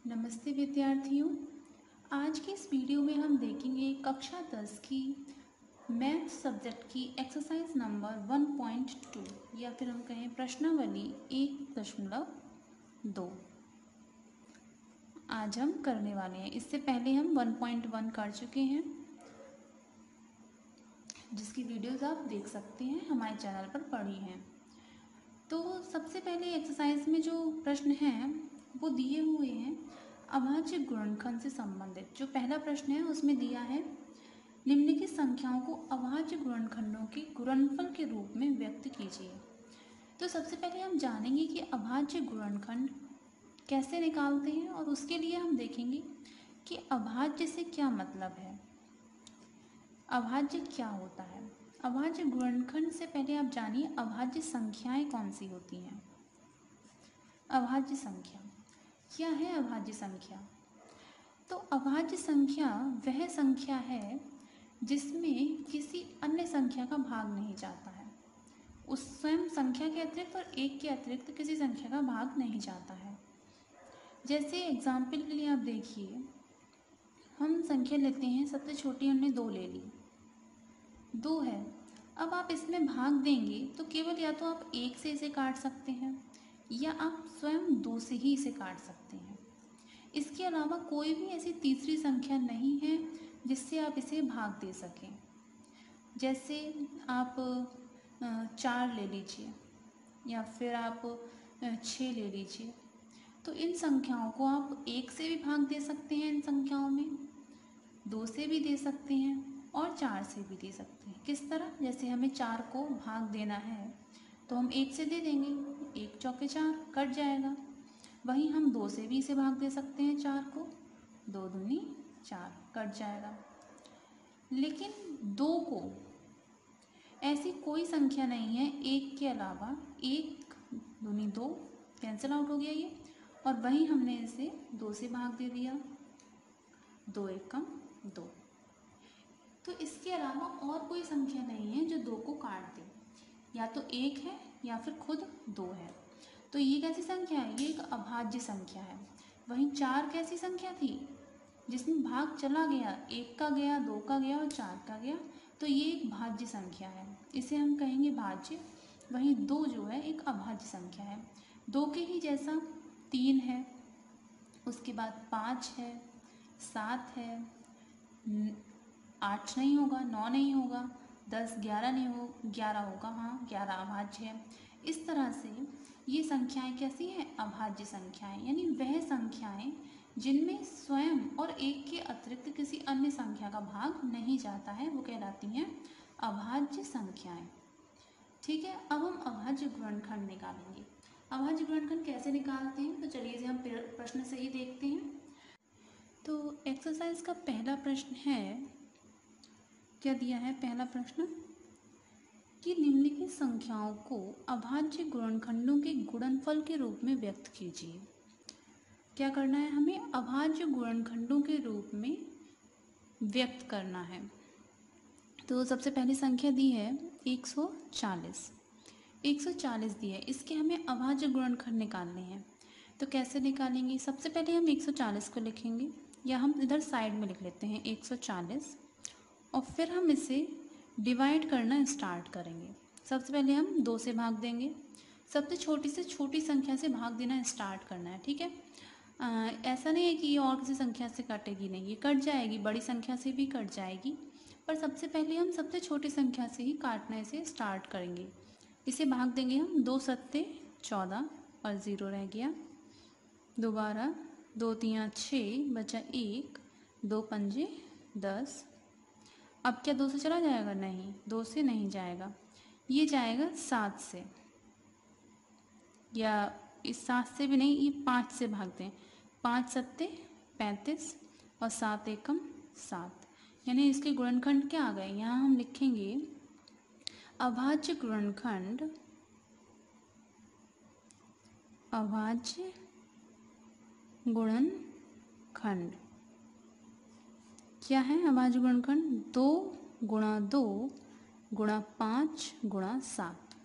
नमस्ते विद्यार्थियों। आज की इस वीडियो में हम देखेंगे कक्षा 10 की मैथ सब्जेक्ट की एक्सरसाइज नंबर 1.2 या फिर हम कहें प्रश्नावली 1.2 आज हम करने वाले हैं। इससे पहले हम 1.1 कर चुके हैं, जिसकी वीडियोस आप देख सकते हैं, हमारे चैनल पर पड़ी हैं। तो सबसे पहले एक्सरसाइज में जो प्रश्न हैं वो दिए हुए हैं अभाज्य गुणनखंड से संबंधित। जो पहला प्रश्न है उसमें दिया है निम्नलिखित संख्याओं को अभाज्य गुणनखंडों के गुणनफल के रूप में व्यक्त कीजिए। तो सबसे पहले हम जानेंगे कि अभाज्य गुणनखंड कैसे निकालते हैं, और उसके लिए हम देखेंगे कि अभाज्य से क्या मतलब है, अभाज्य क्या होता है। अभाज्य गुणनखंड से पहले आप जानिए अभाज्य संख्याएं कौन सी होती हैं। अभाज्य संख्या क्या है? अभाज्य संख्या तो अभाज्य संख्या वह संख्या है जिसमें किसी अन्य संख्या का भाग नहीं जाता है। उस स्वयं संख्या के अतिरिक्त और एक के अतिरिक्त किसी संख्या का भाग नहीं जाता है। जैसे एग्जाम्पल के लिए आप देखिए, हम संख्या लेते हैं, सबसे छोटी हमने 2 ले ली, 2 है। अब आप इसमें भाग देंगे तो केवल या तो आप 1 से इसे काट सकते हैं या आप स्वयं 2 से ही इसे काट सकते हैं। इसके अलावा कोई भी ऐसी तीसरी संख्या नहीं है जिससे आप इसे भाग दे सकें। जैसे आप 4 ले लीजिए या फिर आप 6 ले लीजिए। तो इन संख्याओं को आप 1 से भी भाग दे सकते हैं, इन संख्याओं में 2 से भी दे सकते हैं और 4 से भी दे सकते हैं। किस तरह? जैसे हमें 4 को भाग देना है तो हम 1 से दे देंगे, 1 चौके 4 कट जाएगा। वहीं हम 2 से भी इसे भाग दे सकते हैं, 4 को, 2 दूनी 4 कट जाएगा। लेकिन 2 को ऐसी कोई संख्या नहीं है 1 के अलावा, 1 दूनी 2 कैंसिल आउट हो गया ये, और वहीं हमने इसे 2 से भाग दे दिया, 2 एकम 2। तो इसके अलावा और कोई संख्या नहीं है जो 2 को काट दे, या तो 1 है या फिर खुद 2 है। तो ये कैसी संख्या है? ये एक अभाज्य संख्या है। वहीं 4 कैसी संख्या थी? जिसमें भाग चला गया, 1 का गया, 2 का गया और 4 का गया, तो ये एक भाज्य संख्या है, इसे हम कहेंगे भाज्य। वहीं 2 जो है एक अभाज्य संख्या है। 2 के ही जैसा 3 है, उसके बाद 5 है, 7 है, 8 नहीं होगा, 9 नहीं होगा, 10 11 नहीं हो 11 होगा, हाँ 11 अभाज्य है। इस तरह से ये संख्याएं कैसी हैं? अभाज्य संख्याएं, यानी वह संख्याएं जिनमें स्वयं और एक के अतिरिक्त किसी अन्य संख्या का भाग नहीं जाता है, वो कहलाती हैं अभाज्य संख्याएं। ठीक है, अब हम अभाज्य गुणनखंड निकालेंगे। अभाज्य गुणनखंड कैसे निकालते हैं, तो चलिए इसे हम प्रश्न से ही देखते हैं। तो एक्सरसाइज का पहला प्रश्न है, क्या दिया है पहला प्रश्न कि निम्नलिखित संख्याओं को अभाज्य गुणनखंडों के गुणनफल के रूप में व्यक्त कीजिए। क्या करना है? हमें अभाज्य गुणनखंडों के रूप में व्यक्त करना है। तो सबसे पहली संख्या दी है 140। 140 दी है, इसके हमें अभाज्य गुणनखंड निकालने हैं। तो कैसे निकालेंगे? सबसे पहले हम 140 को लिखेंगे, या हम इधर साइड में लिख लेते हैं 140, और फिर हम इसे डिवाइड करना स्टार्ट करेंगे। सबसे पहले हम 2 से भाग देंगे, सबसे छोटी से छोटी संख्या से भाग देना स्टार्ट करना है। ठीक है, ऐसा नहीं है कि ये और किसी संख्या से कटेगी नहीं, ये कट जाएगी, बड़ी संख्या से भी कट जाएगी, पर सबसे पहले हम सबसे छोटी संख्या से ही काटने से स्टार्ट करेंगे। इसे भाग देंगे हम, 2 सत्ते 14 और 0 रह गया, दोबारा 2 तियाँ 6 बचा 1, 2 पंजे 10। अब क्या 2 से चला जाएगा? नहीं, 2 से नहीं जाएगा, ये जाएगा 7 से, या इस 7 से भी नहीं, ये 5 से भागते हैं। 5 सत्ते 35 और 7 एकम 7, यानी इसके गुणनखंड क्या आ गए? यहाँ हम लिखेंगे अभाज्य गुणनखंड, अभाज्य गुणनखंड क्या है? अभाज्य गुणनखंड 2 गुणा 2 गुणा 5 गुणा 7।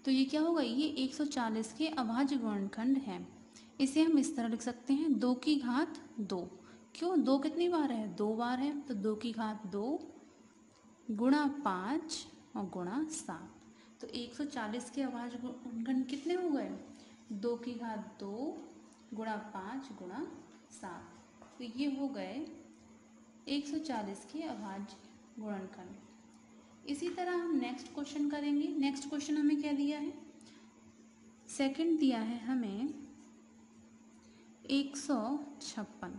तो ये क्या होगा? ये 140 के अभाज्य गुणनखंड हैं। इसे हम इस तरह लिख सकते हैं 2 की घात 2। क्यों? 2 कितनी बार है? 2 बार है, तो 2 की घात 2 गुणा 5 और गुणा 7। तो 140 के अभाज्य गुणनखंड कितने हो गए? 2 की घात 2 गुणा 5 गुणा 7। तो ये हो गए 140 के अभाज्य गुणनखंड। इसी तरह हम नेक्स्ट क्वेश्चन करेंगे। नेक्स्ट क्वेश्चन हमें क्या दिया है? सेकंड दिया है हमें 156।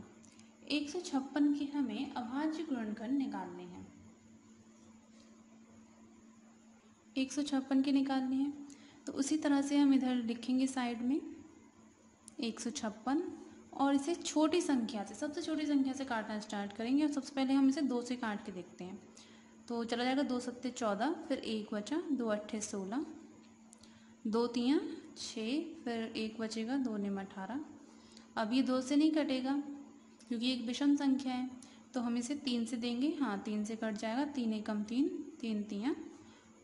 156 के हमें अभाज्य गुणनखंड निकालने हैं। 156 के निकालने हैं, तो उसी तरह से हम इधर लिखेंगे साइड में 156 और इसे छोटी संख्या से, सबसे छोटी संख्या से काटना स्टार्ट करेंगे। और सबसे पहले हम इसे 2 से काट के देखते हैं। तो चला जाएगा 2 सत्ते 14, फिर 1 बचा, 2 अट्ठे 16, 2 तियाँ 6, फिर 1 बचेगा, 2 निम 18। अब ये 2 से नहीं कटेगा क्योंकि एक विषम संख्या है, तो हम इसे 3 से देंगे। हाँ, 3 से कट जाएगा, 3 एकम 3, 3 तियाँ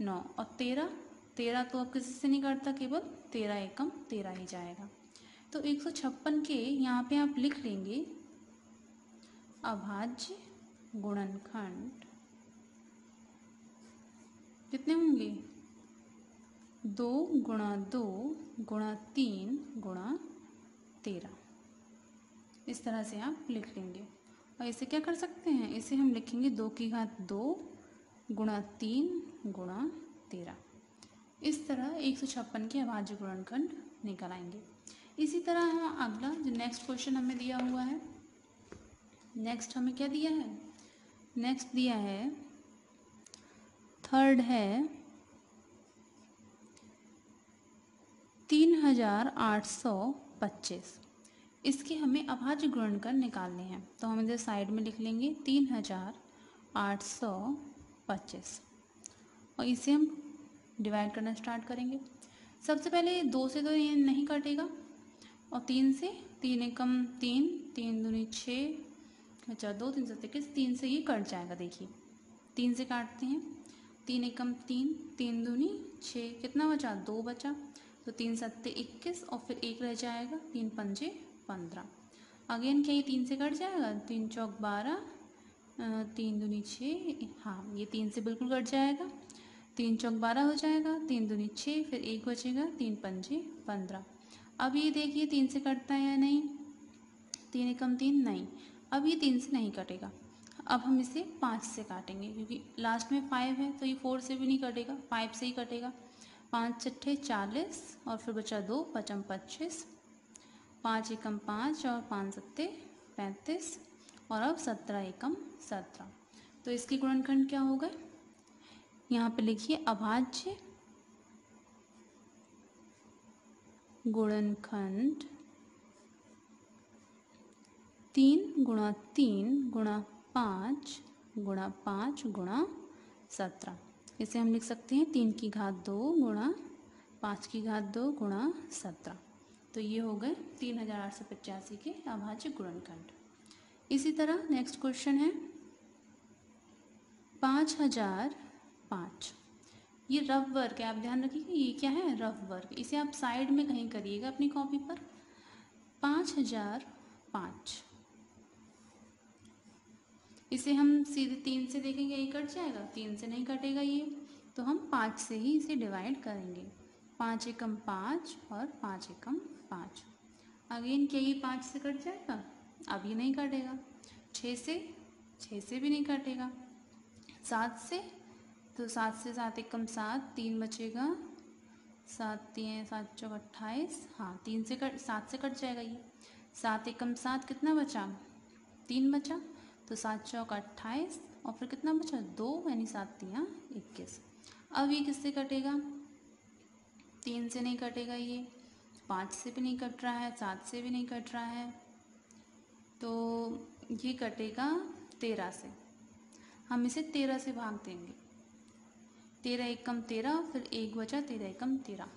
9 और 13। 13 तो अब किसी से नहीं कटता, केवल 13 एकम 13 ही जाएगा। तो 156 के यहाँ पे आप लिख लेंगे अभाज्य गुणनखंड कितने होंगे? 2 गुणा 2 गुणा 3 गुणा 13। इस तरह से आप लिख लेंगे। और इसे क्या कर सकते हैं? इसे हम लिखेंगे 2 की घात 2 गुणा 3 गुणा 13। इस तरह 156 के अभाज्य गुणनखंड निकल आएंगे। इसी तरह हम अगला जो नेक्स्ट क्वेश्चन हमें दिया हुआ है, नेक्स्ट हमें क्या दिया है? नेक्स्ट दिया है थर्ड है 3825। इसके हमें अभाज्य गुणनखंड निकालने हैं, तो हम इधर साइड में लिख लेंगे 3825 और इसे हम डिवाइड करना स्टार्ट करेंगे। सबसे पहले 2 से तो ये नहीं कटेगा और 3 से, 3 एकम 3, 3 दूनी 6, अच्छा 2 3 7 21, 3 से ये कट जाएगा। देखिए 3 से काटते हैं, 3 एकम 3, 3 दूनी 6, कितना बचा? 2 बचा, तो 3 7 21 और फिर 1 रह जाएगा, 3 पंजे 15। अगेन क्या ये 3 से कट जाएगा? 3 चौक 12, 3 दूनी 6, हाँ ये 3 से बिल्कुल कट जाएगा, 3 चौक 12 हो जाएगा, 3 दूनी 6, फिर 1 बचेगा, 3 पंजे 15। अब ये देखिए 3 से कटता है या नहीं? 3 एकम 3 नहीं, अब ये 3 से नहीं कटेगा। अब हम इसे 5 से काटेंगे क्योंकि लास्ट में 5 है, तो ये 4 से भी नहीं कटेगा, 5 से ही कटेगा। 5 छठे 40 और फिर बचा 2, पचम 25, 5 एकम 5 और 5 सत्ते 35 और अब 17 एकम 17। तो इसकी गुणनखंड क्या होगा? यहाँ पे लिखिए अभाज्य गुणनखंड 3 गुणा 3 गुणा 5 गुणा 5 गुणा 17। इसे हम लिख सकते हैं 3 की घात 2 गुणा 5 की घात 2 गुणा 17। तो ये हो गए 3885 के अभाज्य गुणनखंड। इसी तरह नेक्स्ट क्वेश्चन है 5005। ये रफ वर्क है, आप ध्यान रखिएगा, ये क्या है? Rough work. इसे आप साइड में कहीं करिएगा अपनी कॉपी पर। 5005 इसे हम सीधे 3 से देखेंगे, ये कट जाएगा, 3 से नहीं कटेगा ये, तो हम 5 से ही इसे डिवाइड करेंगे। 5 एकम 5 और 5 एकम 5। अगेन क्या ये 5 से कट जाएगा? अब ये नहीं कटेगा। 6 से भी नहीं कटेगा। 7 से, तो 7 से 7 एकम 7, 3 बचेगा, 7 3 7 चौक 28, हाँ 3 से कट, 7 से कट जाएगा ये। 7 एकम 7 कितना बचा? 3 बचा, तो 7 चौक 28 और फिर कितना बचा? 2, यानी 7 3 21। अब ये किससे कटेगा? 3 से नहीं कटेगा ये, 5 से भी नहीं कट रहा है, 7 से भी नहीं कट रहा है, तो ये कटेगा 13 से। हम इसे 13 से भाग देंगे। 13 एकम 13, फिर 1 बचा, 13 एकम 13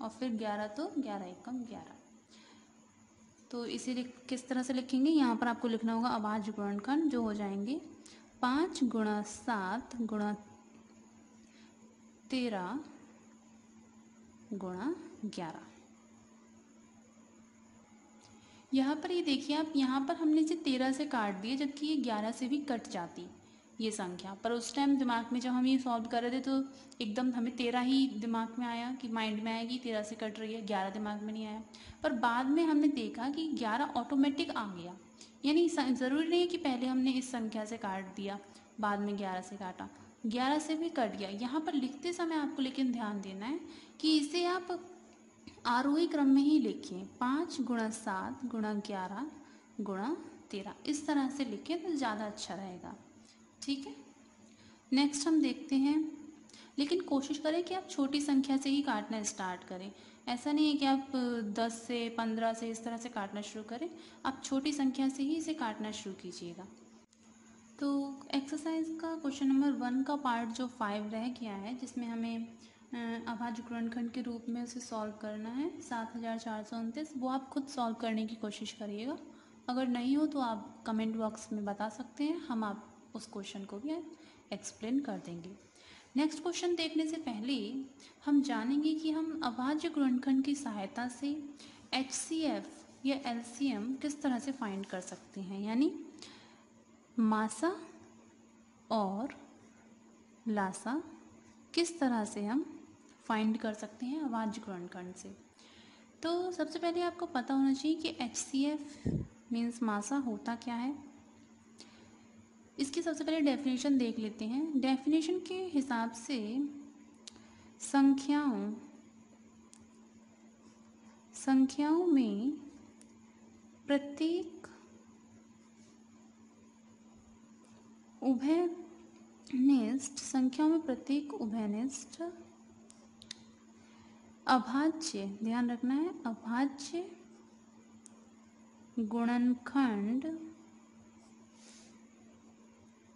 और फिर 11, तो 11 एकम 11। तो इसे किस तरह से लिखेंगे? यहाँ पर आपको लिखना होगा अभाज्य गुणनखंड, जो हो जाएंगे 5 गुणा 7 गुणा 13 गुणा 11। यहाँ पर ये देखिए आप, यहाँ पर हमने इसे 13 से काट दिया, जबकि ये 11 से भी कट जाती ये संख्या। पर उस टाइम दिमाग में जब हम ये सॉल्व कर रहे थे तो एकदम हमें 13 ही दिमाग में आया, कि माइंड में आया कि 13 से कट रही है, 11 दिमाग में नहीं आया। पर बाद में हमने देखा कि 11 ऑटोमेटिक आ गया, यानी ज़रूरी नहीं है कि पहले हमने इस संख्या से काट दिया बाद में 11 से काटा, 11 से भी कट गया। यहाँ पर लिखते समय आपको लेकिन ध्यान देना है कि इसे आप आरोही क्रम में ही लिखें, 5 × 7 × 11 × 13, इस तरह से लिखें तो ज़्यादा अच्छा रहेगा। ठीक है, नेक्स्ट हम देखते हैं, लेकिन कोशिश करें कि आप छोटी संख्या से ही काटना स्टार्ट करें। ऐसा नहीं है कि आप 10 से 15 से इस तरह से काटना शुरू करें, आप छोटी संख्या से ही इसे काटना शुरू कीजिएगा। तो एक्सरसाइज का क्वेश्चन नंबर 1 का पार्ट जो 5 रह गया है, जिसमें हमें अभाज्य गुणनखंड के रूप में उसे सॉल्व करना है 7429, वो आप खुद सॉल्व करने की कोशिश करिएगा। अगर नहीं हो तो आप कमेंट बॉक्स में बता सकते हैं, हम आप उस क्वेश्चन को भी एक्सप्लेन कर देंगे। नेक्स्ट क्वेश्चन देखने से पहले हम जानेंगे कि हम अभाज्य गुणनखंड की सहायता से HCF या LCM किस तरह से फाइंड कर सकते हैं, यानी मासा और लासा किस तरह से हम फाइंड कर सकते हैं अभाज्य गुणनखंड से। तो सबसे पहले आपको पता होना चाहिए कि HCF मीन्स मासा होता क्या है। इसकी सबसे पहले डेफिनेशन देख लेते हैं। डेफिनेशन के हिसाब से संख्याओं में प्रत्येक उभयनिष्ठ अभाज्य, ध्यान रखना है, अभाज्य गुणनखंड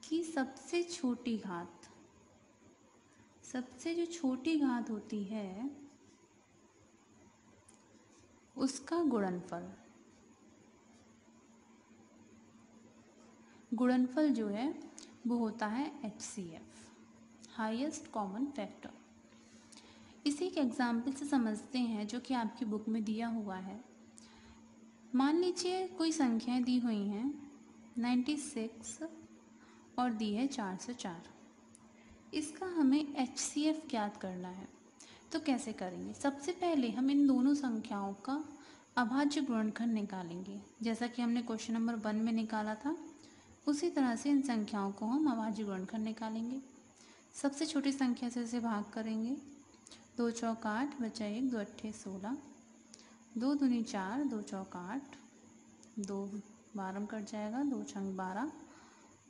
की सबसे छोटी घात, सबसे जो छोटी घात होती है उसका गुणनफल जो है वो होता है HCF, हाईएस्ट कॉमन फैक्टर। इसी एक एग्जाम्पल से समझते हैं जो कि आपकी बुक में दिया हुआ है। मान लीजिए कोई संख्याएं दी हुई हैं 96 और दी है 404, इसका हमें HCF ज्ञात करना है। तो कैसे करेंगे? सबसे पहले हम इन दोनों संख्याओं का अभाज्य गुणनखंड निकालेंगे, जैसा कि हमने क्वेश्चन नंबर 1 में निकाला था, उसी तरह से इन संख्याओं को हम अभाज्य गुणनखंड निकालेंगे। सबसे छोटी संख्या से इसे भाग करेंगे, 2 चौक 8 बचा 1, 2 अट्ठे 16, 2 दूनी 4, 2 चौक 8, 2 12 कट जाएगा, 2 छंग 12,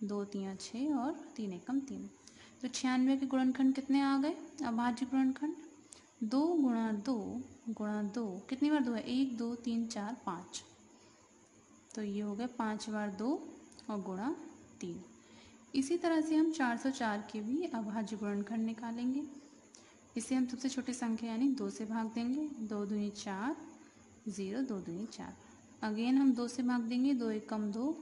2 तियाँ 6 और 3 एकम 3। तो 96 के गुणनखंड कितने आ गए? अभाज्य गुणनखंड 2 × 2 × 2, कितनी बार 2 है? 1 2 3 4 5, तो ये हो गए 5 बार 2 और गुणा 3। इसी तरह से हम 404 के भी अभाज्य गुणनखंड निकालेंगे। इसे हम सबसे छोटी संख्या यानी 2 से भाग देंगे, 2 दूनी 4, 0 2 दूनी 4, अगेन हम 2 से भाग देंगे, 2 एकम 2,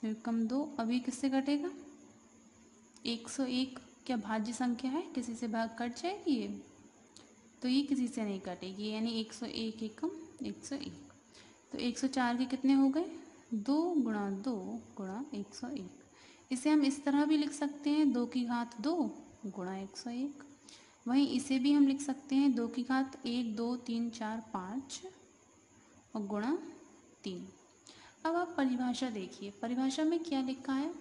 2 एकम 2। अभी किससे कटेगा? 101 क्या भाज्य संख्या है? किसी से भाग कट जाएगी ये? तो ये किसी से नहीं कटेगी, यानी 101 एकम 101। तो 104 के कितने हो गए? 2 × 2 × 101। इसे हम इस तरह भी लिख सकते हैं, 2 की घात 2 × 101। वहीं इसे भी हम लिख सकते हैं 2 की घात 1 2 3 4 5 और गुणा 3। अब आप परिभाषा देखिए, परिभाषा में क्या लिखा है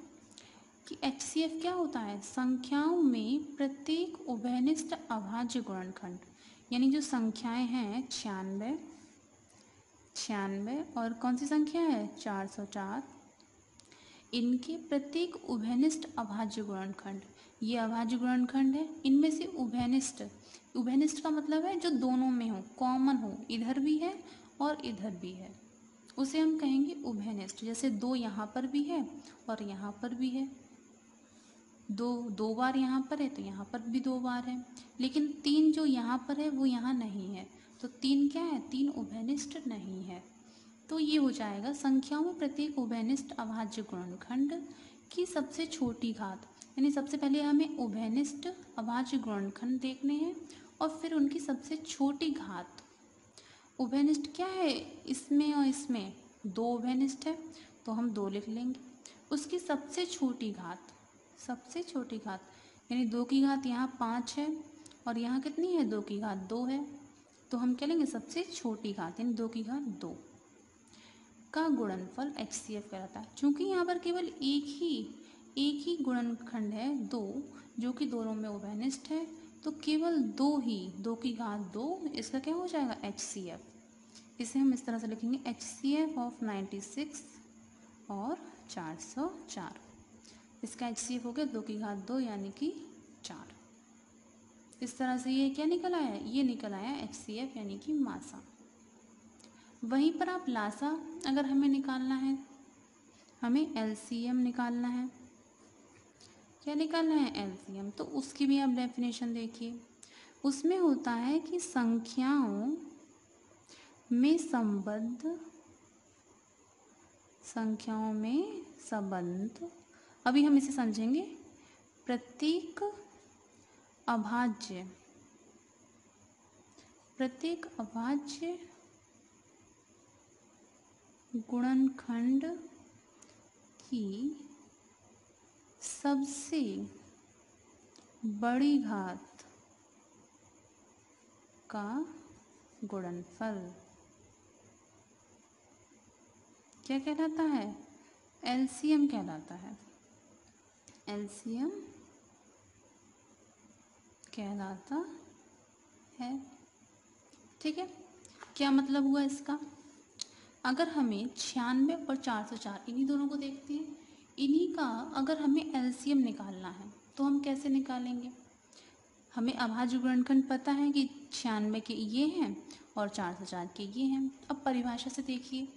कि HCF क्या होता है? संख्याओं में प्रत्येक उभयनिष्ठ अभाज्य गुणनखंड, यानी जो संख्याएं हैं 96 और कौन सी संख्या है 404, इनके प्रत्येक उभयनिष्ठ अभाज्य गुणनखंड, ये अभाज्य गुणनखंड है, इनमें से उभयनिष्ठ, उभयनिष्ठ का मतलब है जो दोनों में हो, कॉमन हो, इधर भी है और इधर भी है, उसे हम कहेंगे उभयनिष्ठ। जैसे 2 यहाँ पर भी है और यहाँ पर भी है, 2 बार यहाँ पर है तो यहाँ पर भी 2 बार है, लेकिन 3 जो यहाँ पर है वो यहाँ नहीं है, तो 3 क्या है? 3 उभयनिष्ठ नहीं है। तो ये हो जाएगा संख्याओं में प्रत्येक उभयनिष्ठ अभाज्य गुणनखंड की सबसे छोटी घात, यानी सबसे पहले हमें उभयनिष्ठ अभाज्य गुणनखंड देखने हैं और फिर उनकी सबसे छोटी घात। उभयनिष्ठ क्या है? इसमें और इसमें 2 उभयनिष्ठ है तो हम 2 लिख लेंगे। उसकी सबसे छोटी घात यानी 2 की घात यहाँ 5 है और यहाँ कितनी है 2 की घात 2 है, तो हम क्या लेंगे सबसे छोटी घात यानी 2 की घात 2 का गुणनफल HCF कहलाता है। चूँकि यहाँ पर केवल एक ही गुणनखंड है 2 जो कि दोनों में उभयनिष्ठ है, तो केवल 2 की घात 2 इसका क्या हो जाएगा HCF। इसे हम इस तरह से लिखेंगे HCF ऑफ 96 और 404। इसका HCF हो गया 2 की घात 2 यानी कि 4। इस तरह से ये क्या निकल आया, ये निकल आया HCF यानी कि मासा। वहीं पर आप लासा अगर हमें निकालना है, हमें LCM निकालना है, क्या निकालना है LCM, तो उसकी भी आप डेफिनेशन देखिए। उसमें होता है कि संख्याओं में संबंध, अभी हम इसे समझेंगे। प्रत्येक अभाज्य गुणनखंड की सबसे बड़ी घात का गुणनफल क्या कहलाता है, LCM कहलाता है। LCM कहलाता है। ठीक है, क्या मतलब हुआ इसका, अगर हमें 96 और 404 इन्हीं दोनों को देखते हैं, इन्हीं का अगर हमें LCM निकालना है तो हम कैसे निकालेंगे। हमें अभाज्य गुणनखंड पता है कि 96 के ये हैं और 404 के ये हैं। अब परिभाषा से देखिए,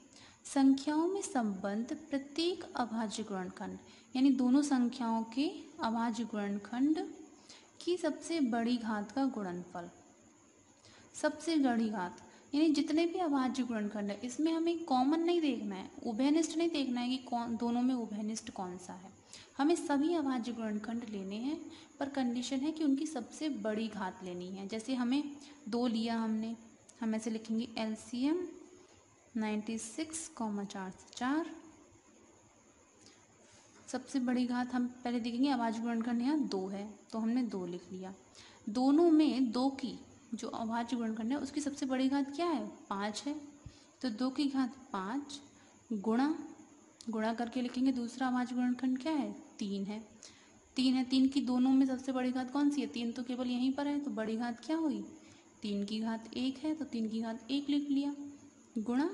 संख्याओं में संबंध प्रत्येक अभाज्य गुणनखंड यानी दोनों संख्याओं के अभाज्य गुणनखंड की सबसे बड़ी घात का गुणनफल। सबसे बड़ी घात यानी जितने भी अभाज्य गुणनखंड है इसमें हमें कॉमन नहीं देखना है, उभयनिष्ठ नहीं देखना है कि दोनों में उभयनिष्ठ कौन सा है। हमें सभी अभाज्य गुणनखंड लेने हैं, पर कंडीशन है कि उनकी सबसे बड़ी घात लेनी है। जैसे हमें 2 लिया हमने, हम ऐसे लिखेंगे LCM 96, 404। सबसे बड़ी घात हम पहले देखेंगे, अभाज्य गुणनखंड यहाँ 2 है तो हमने 2 लिख लिया। दोनों में 2 की जो अभाज्य गुणनखंड है उसकी सबसे बड़ी घात क्या है 5 है, तो 2 की घात 5 गुणा करके लिखेंगे। दूसरा अभाज्य गुणनखंड क्या है 3 है, 3 की दोनों में सबसे बड़ी घात कौन सी है, 3 तो केवल यहीं पर है, तो बड़ी घात क्या हुई 3 की घात 1 है, तो 3 की घात 1 लिख लिया गुणा।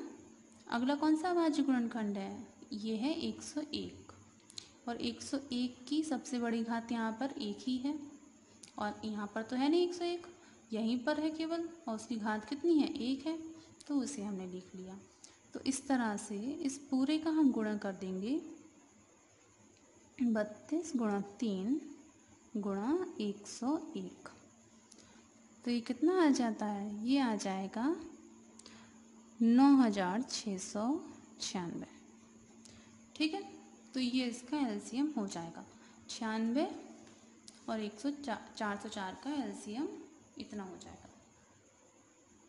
अगला कौन सा अभाज्य गुणनखंड है, ये है 101 और 101 की सबसे बड़ी घात यहाँ पर 1 ही है और यहाँ पर तो है नहीं 101, यहीं पर है केवल, और उसकी घात कितनी है 1 है, तो उसे हमने लिख लिया। तो इस तरह से इस पूरे का हम गुणा कर देंगे 32 × 3 × 101, तो ये कितना आ जाता है, ये आ जाएगा 9696। ठीक है, तो ये इसका LCM हो जाएगा 96 और 404 का LCM इतना हो जाएगा।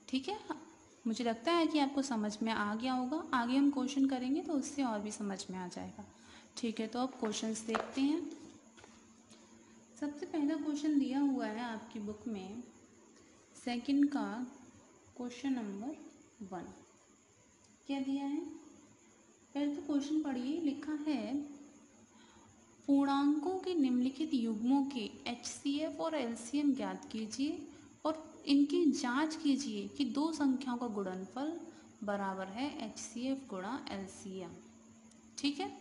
ठीक है, मुझे लगता है कि आपको समझ में आ गया होगा। आगे हम क्वेश्चन करेंगे तो उससे और भी समझ में आ जाएगा। ठीक है, तो अब क्वेश्चंस देखते हैं। सबसे पहला क्वेश्चन दिया हुआ है आपकी बुक में, सेकंड का क्वेश्चन नंबर 1। क्या दिया है, पहले तो क्वेश्चन पढ़िए। लिखा है पूर्णांकों के निम्नलिखित युग्मों के HCF और LCM ज्ञात कीजिए और इनकी जांच कीजिए कि दो संख्याओं का गुणनफल बराबर है HCF गुणा LCM। ठीक है,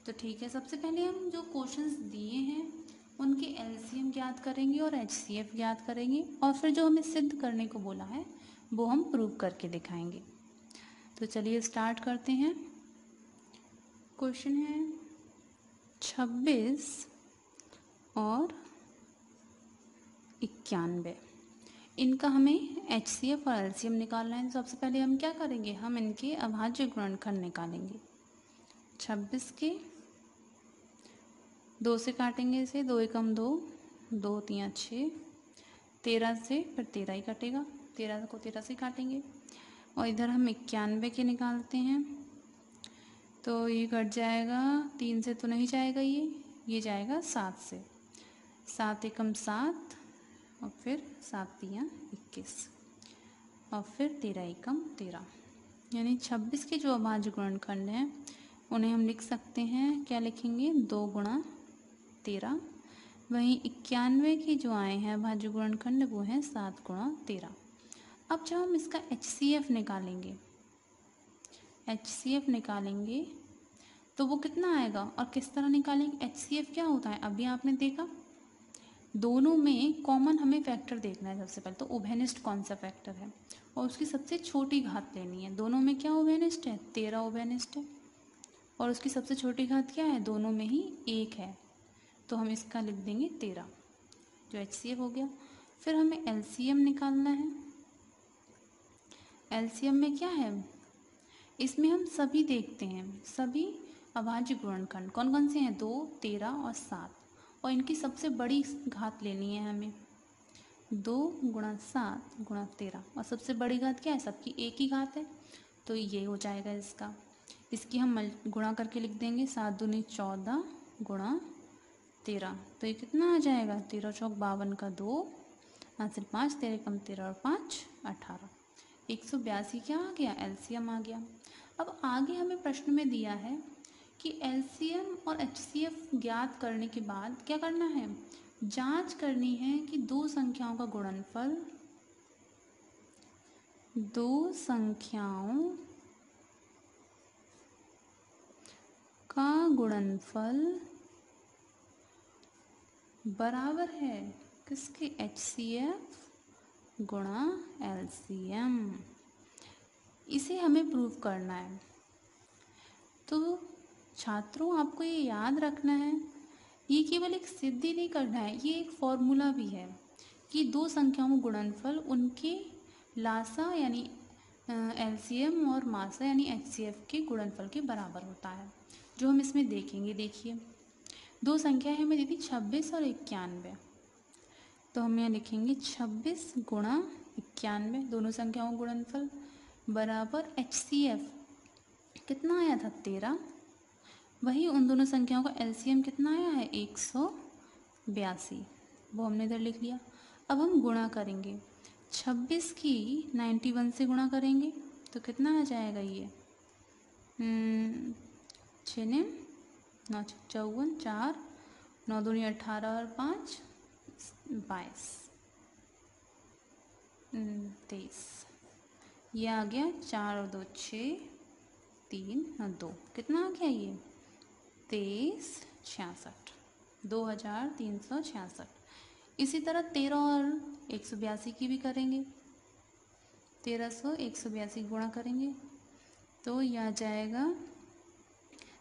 तो ठीक है, सबसे पहले हम जो क्वेश्चंस दिए हैं उनके LCM ज्ञात करेंगे और HCF ज्ञात करेंगे और फिर जो हमें सिद्ध करने को बोला है वो हम प्रूव करके दिखाएंगे। तो चलिए स्टार्ट करते हैं। क्वेश्चन है 26 और 91, इनका हमें HCF और LCM निकालना है। सबसे पहले हम क्या करेंगे, हम इनके अभाज्य गुणनखंड निकालेंगे। 26 के 2 से काटेंगे इसे, 2 एकम 2, 2 3 6, 13 से फिर 13 ही कटेगा, 13 को 13 से काटेंगे। और इधर हम 91 के निकालते हैं, तो ये कट जाएगा, 3 से तो नहीं जाएगा, ये जाएगा 7 से। 7 एकम 7 और फिर 7 तियाँ 21 और फिर 13 एकम 13, यानी 26 के जो अभाज्य गुणनखंड हैं उन्हें हम लिख सकते हैं, क्या लिखेंगे, 2 गुणा 13। वहीं 91 के जो आए हैं अभाज्य गुणनखंड वो हैं 7 गुणा 13। अब जब हम इसका HCF निकालेंगे, HCF निकालेंगे तो वो कितना आएगा और किस तरह निकालेंगे। HCF क्या होता है, अभी आपने देखा, दोनों में कॉमन हमें फैक्टर देखना है। सबसे पहले तो उभयनिष्ठ कौन सा फैक्टर है और उसकी सबसे छोटी घात लेनी है। दोनों में क्या उभयनिष्ठ है, 13 उभयनिष्ठ है और उसकी सबसे छोटी घात क्या है, दोनों में ही 1 है, तो हम इसका लिख देंगे 13, जो HCF हो गया। फिर हमें LCM निकालना है। LCM में क्या है, इसमें हम सभी देखते हैं, सभी अभाज्य गुणनखंड कौन कौन से हैं, 2, 13 और 7, और इनकी सबसे बड़ी घात लेनी है हमें, 2 गुणा 7 गुणा 13, और सबसे बड़ी घात क्या है, सबकी एक ही घात है, तो ये हो जाएगा इसका। इसकी हम गुणा करके लिख देंगे, 7 दूनी 14 गुणा 13, तो ये कितना आ जाएगा, 13 चौक 52 का 2, हासिल 5, 13 कम 13 और 5 18, 182 क्या आ गया, LCM आ गया। अब आगे हमें प्रश्न में दिया है कि LCM और HCF ज्ञात करने के बाद क्या करना है, जांच करनी है कि दो संख्याओं का गुणनफल, दो संख्याओं का गुणनफल बराबर है किसके, HCF गुणा LCM। इसे हमें प्रूव करना है। तो छात्रों आपको ये याद रखना है, ये केवल एक सिद्धि नहीं करना है, ये एक फॉर्मूला भी है कि दो संख्याओं में गुणनफल उनके लासा यानी LCM और मासा यानी HCF के गुणनफल के बराबर होता है, जो हम इसमें देखेंगे। देखिए दो संख्याएं हमें दी थी 26 और 91, तो हम यहाँ लिखेंगे 26 गुणा 91, दोनों संख्याओं गुणनफल बराबर HCF कितना आया था 13, वही उन दोनों संख्याओं का LCM कितना आया है 182, वो हमने इधर लिख लिया। अब हम गुणा करेंगे, 26 की 91 से गुणा करेंगे तो कितना आ जाएगा, ये 6 9 54, 4 9 दूनी 18 और 5 22 23, ये आ गया 4 और 2 6 3 और 2, कितना आ गया ये 23 66, 2366। इसी तरह 13 और 182 की भी करेंगे, 1300 182 गुणा करेंगे तो यह आ जाएगा।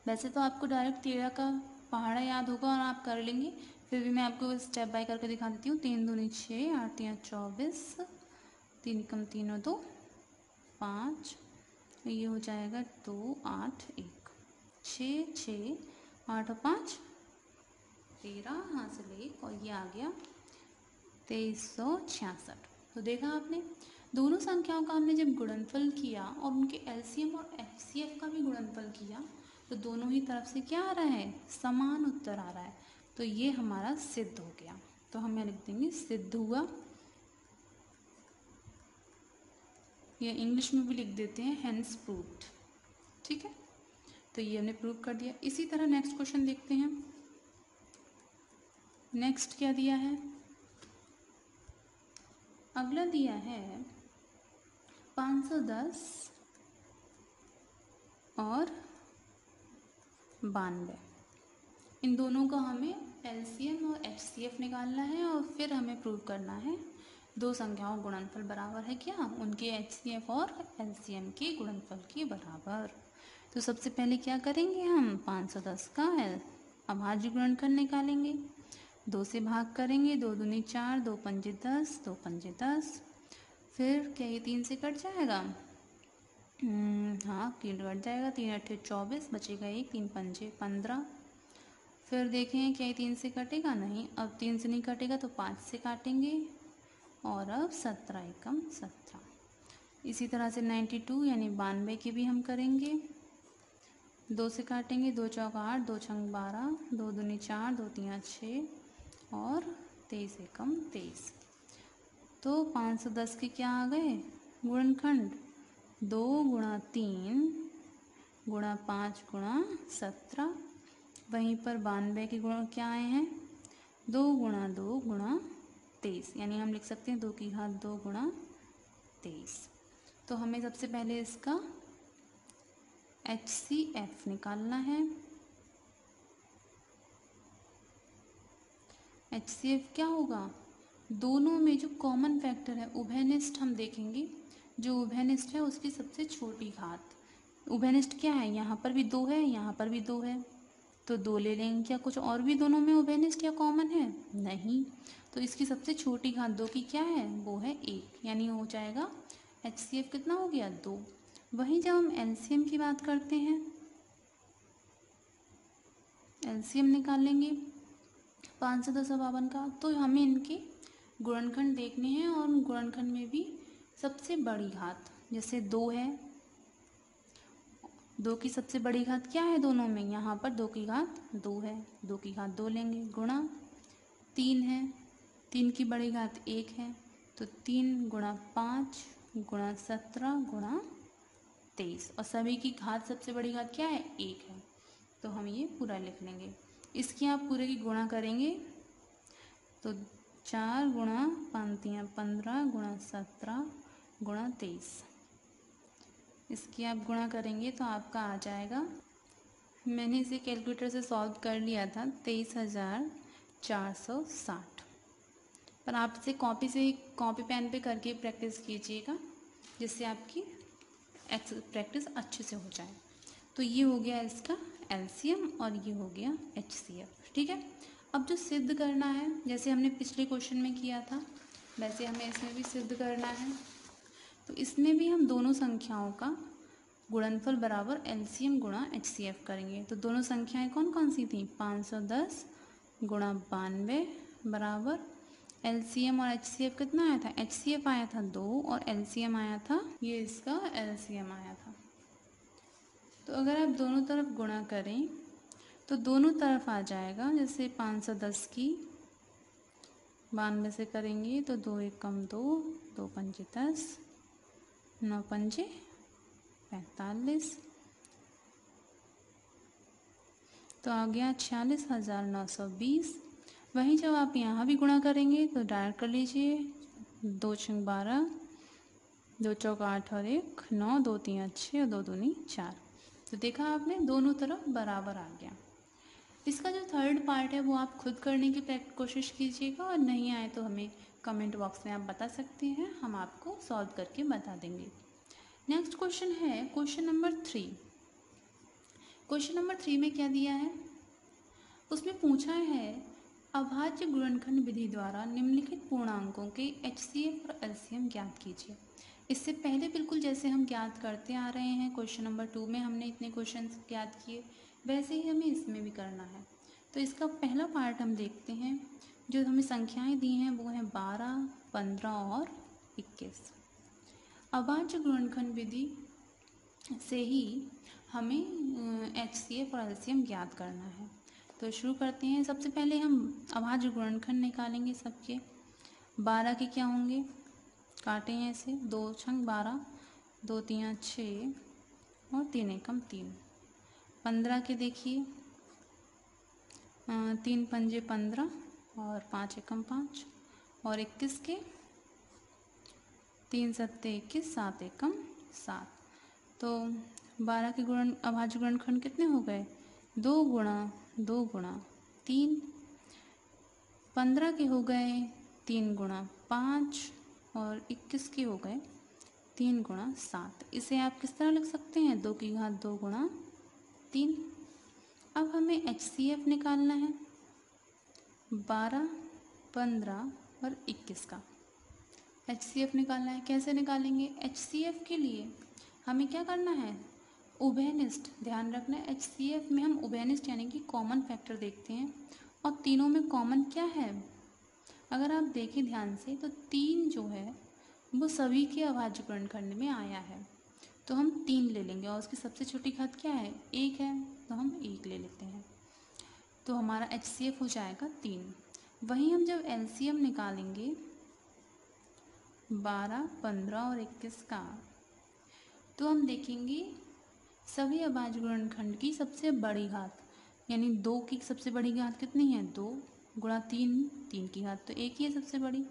वैसे तो आपको डायरेक्ट 13 का पहाड़ा याद होगा और आप कर लेंगे, फिर भी मैं आपको स्टेप बाय करके दिखा देती हूँ। 3 दूनी 6, 8 3 24, 3 कम 3 और 2 5, ये हो जाएगा 2 8 1, 6 6 8 और 5 13, हासिल 1, और ये आ गया 2366। तो देखा आपने, दोनों संख्याओं का हमने जब गुणनफल किया और उनके LCM और HCF का भी गुणनफल किया तो दोनों ही तरफ से क्या आ रहा है, समान उत्तर आ रहा है, तो ये हमारा सिद्ध हो गया। तो हम यहाँ लिख देंगे सिद्ध हुआ, या इंग्लिश में भी लिख देते हैं हेंस प्रूव्ड। ठीक है, तो ये हमने प्रूव कर दिया। इसी तरह नेक्स्ट क्वेश्चन देखते हैं। नेक्स्ट क्या दिया है, अगला दिया है 510 और 92, इन दोनों का हमें LCM और HCF निकालना है और फिर हमें प्रूव करना है दो संख्याओं गुणनफल बराबर है क्या, उनके HCF और LCM के गुणनफल के बराबर। तो सबसे पहले क्या करेंगे, हम 510 का अभाज्य गुणनखंड निकालेंगे, 2 से भाग करेंगे, 2 दूनी 4, 2 पंजे 10, 2 पंजे 10, फिर क्या ये 3 से कट जाएगा, हाँ 3 कट जाएगा, 3 8 24, बचेगा 1, 3 पंजे 15, फिर देखें क्या ये 3 से कटेगा, नहीं, अब 3 से नहीं कटेगा तो 5 से काटेंगे, और अब 17 एकम 17। इसी तरह से 92 यानी 92 की भी हम करेंगे, 2 से काटेंगे, 2 चौक 8, 2 छंग 12, 2 दूनी 4, 2 तियाँ 6 और 23 एकम 23। तो 510 के क्या आ गए गुणनखंड, 2 गुणा 3 गुणा 5 गुणा 17। वहीं पर 92 के गुण क्या आए हैं, 2 गुणा 2 गुणा 23, यानी हम लिख सकते हैं 2 की घात 2 गुणा 23। तो हमें सबसे पहले इसका HCF निकालना है। HCF क्या होगा, दोनों में जो कॉमन फैक्टर है उभयनिष्ठ हम देखेंगे, जो उभयनिष्ठ है उसकी सबसे छोटी घात। उभयनिष्ठ क्या है, यहाँ पर भी 2 है, यहाँ पर भी 2 है, तो 2 ले लेंगे। क्या कुछ और भी दोनों में उभयनिष्ठ या कॉमन है, नहीं। तो इसकी सबसे छोटी घात 2 की क्या है, वो है 1, यानी हो जाएगा HCF कितना हो गया 2। वहीं जब हम LCM की बात करते हैं, LCM निकालेंगे 510 और 52 का, तो हमें इनके गुणनखंड देखने हैं और गुणनखंड में भी सबसे बड़ी घात, जैसे 2 है, 2 की सबसे बड़ी घात क्या है दोनों में, यहाँ पर 2 की घात 2 है, 2 की घात 2 लेंगे, गुणा 3 है, 3 की बड़ी घात 1 है, तो 3 गुणा 5 गुणा 17 गुणा 23, और सभी की घात सबसे बड़ी घात क्या है 1 है, तो हम ये पूरा लिख लेंगे। इसकी आप पूरे की गुणा करेंगे तो 4 गुणा 5 तियाँ 15 गुणा 17 गुणा 23, इसकी आप गुणा करेंगे तो आपका आ जाएगा, मैंने इसे कैलकुलेटर से सॉल्व कर लिया था, 23,460। पर आप इसे कॉपी पेन पे करके प्रैक्टिस कीजिएगा, जिससे आपकी प्रैक्टिस अच्छे से हो जाए। तो ये हो गया इसका LCM और ये हो गया HCF, ठीक है। अब जो सिद्ध करना है, जैसे हमने पिछले क्वेश्चन में किया था वैसे हमें इसमें भी सिद्ध करना है। तो इसमें भी हम दोनों संख्याओं का गुणनफल बराबर LCM गुणा HCF करेंगे। तो दोनों संख्याएं कौन कौन सी थी, 510 गुणा 92 बराबर LCM और HCF कितना आया था, HCF आया था 2 और LCM आया था, ये इसका LCM आया था। तो अगर आप दोनों तरफ गुणा करें तो दोनों तरफ आ जाएगा, जैसे 510 की 92 से करेंगे तो 2 एकम 2, 2 पंजे 10, 9 पंजे 45, तो आ गया 46,920। वहीं जब आप यहाँ भी गुणा करेंगे तो डायरेक्ट कर लीजिए, 2 छंग 12, 2 चौक 8 और 1 9, 2 तियाँ 6 और 2 दूनी 4। तो देखा आपने, दोनों तरफ बराबर आ गया। इसका जो थर्ड पार्ट है वो आप खुद करने की कोशिश कीजिएगा, और नहीं आए तो हमें कमेंट बॉक्स में आप बता सकते हैं, हम आपको सॉल्व करके बता देंगे। नेक्स्ट क्वेश्चन है क्वेश्चन नंबर 3। क्वेश्चन नंबर 3 में क्या दिया है, उसमें पूछा है अभाज्य गुणनखंड विधि द्वारा निम्नलिखित पूर्णांकों के HCF और LCM ज्ञात कीजिए। इससे पहले बिल्कुल जैसे हम ज्ञात करते आ रहे हैं, क्वेश्चन नंबर 2 में हमने इतने क्वेश्चन ज्ञात किए, वैसे ही हमें इसमें भी करना है। तो इसका पहला पार्ट हम देखते हैं, जो हमें संख्याएं दी हैं वो हैं 12, 15 और 21। अभाज्य गुणनखंड विधि से ही हमें HCF और LCM ज्ञात करना है। तो शुरू करते हैं। सबसे पहले हम अभाज्य गुणनखंड निकालेंगे सबके। 12 के क्या होंगे, काटे हैं ऐसे, 2 छंग 12, 2 तियाँ 6 और 3 एकम 3। 15 के देखिए, 3 पंजे 15 और 5 एकम 5। और 21 के 3 सत्ते 21, 7 एकम 7। तो 12 के अभाज्य गुणनखंड कितने हो गए, 2 गुणा 2 गुणा 3। 15 के हो गए 3 गुणा 5 और 21 के हो गए 3 गुणा 7। इसे आप किस तरह लिख सकते हैं, 2 की घात 2 गुणा 3। अब हमें HCF निकालना है, 12, 15 और 21 का HCF निकालना है। कैसे निकालेंगे, HCF के लिए हमें क्या करना है, उभयनिष्ठ, ध्यान रखना है HCF में हम उभयनिष्ठ यानी कि कॉमन फैक्टर देखते हैं, और तीनों में कॉमन क्या है, अगर आप देखें ध्यान से तो 3 जो है वो सभी के अभाज्य गुणनखंड में आया है। तो हम 3 ले लेंगे और उसकी सबसे छोटी घात क्या है, 1 है, तो हम 1 ले लेते हैं। तो हमारा HCF हो जाएगा 3। वहीं हम जब LCM निकालेंगे 12, 15 और 21 का, तो हम देखेंगे सभी अभाज्य गुणनखंड की सबसे बड़ी घात, यानी 2 की सबसे बड़ी घात कितनी है, 2 गुणा 3, 3 की घात तो 1 ही है सबसे बड़ी,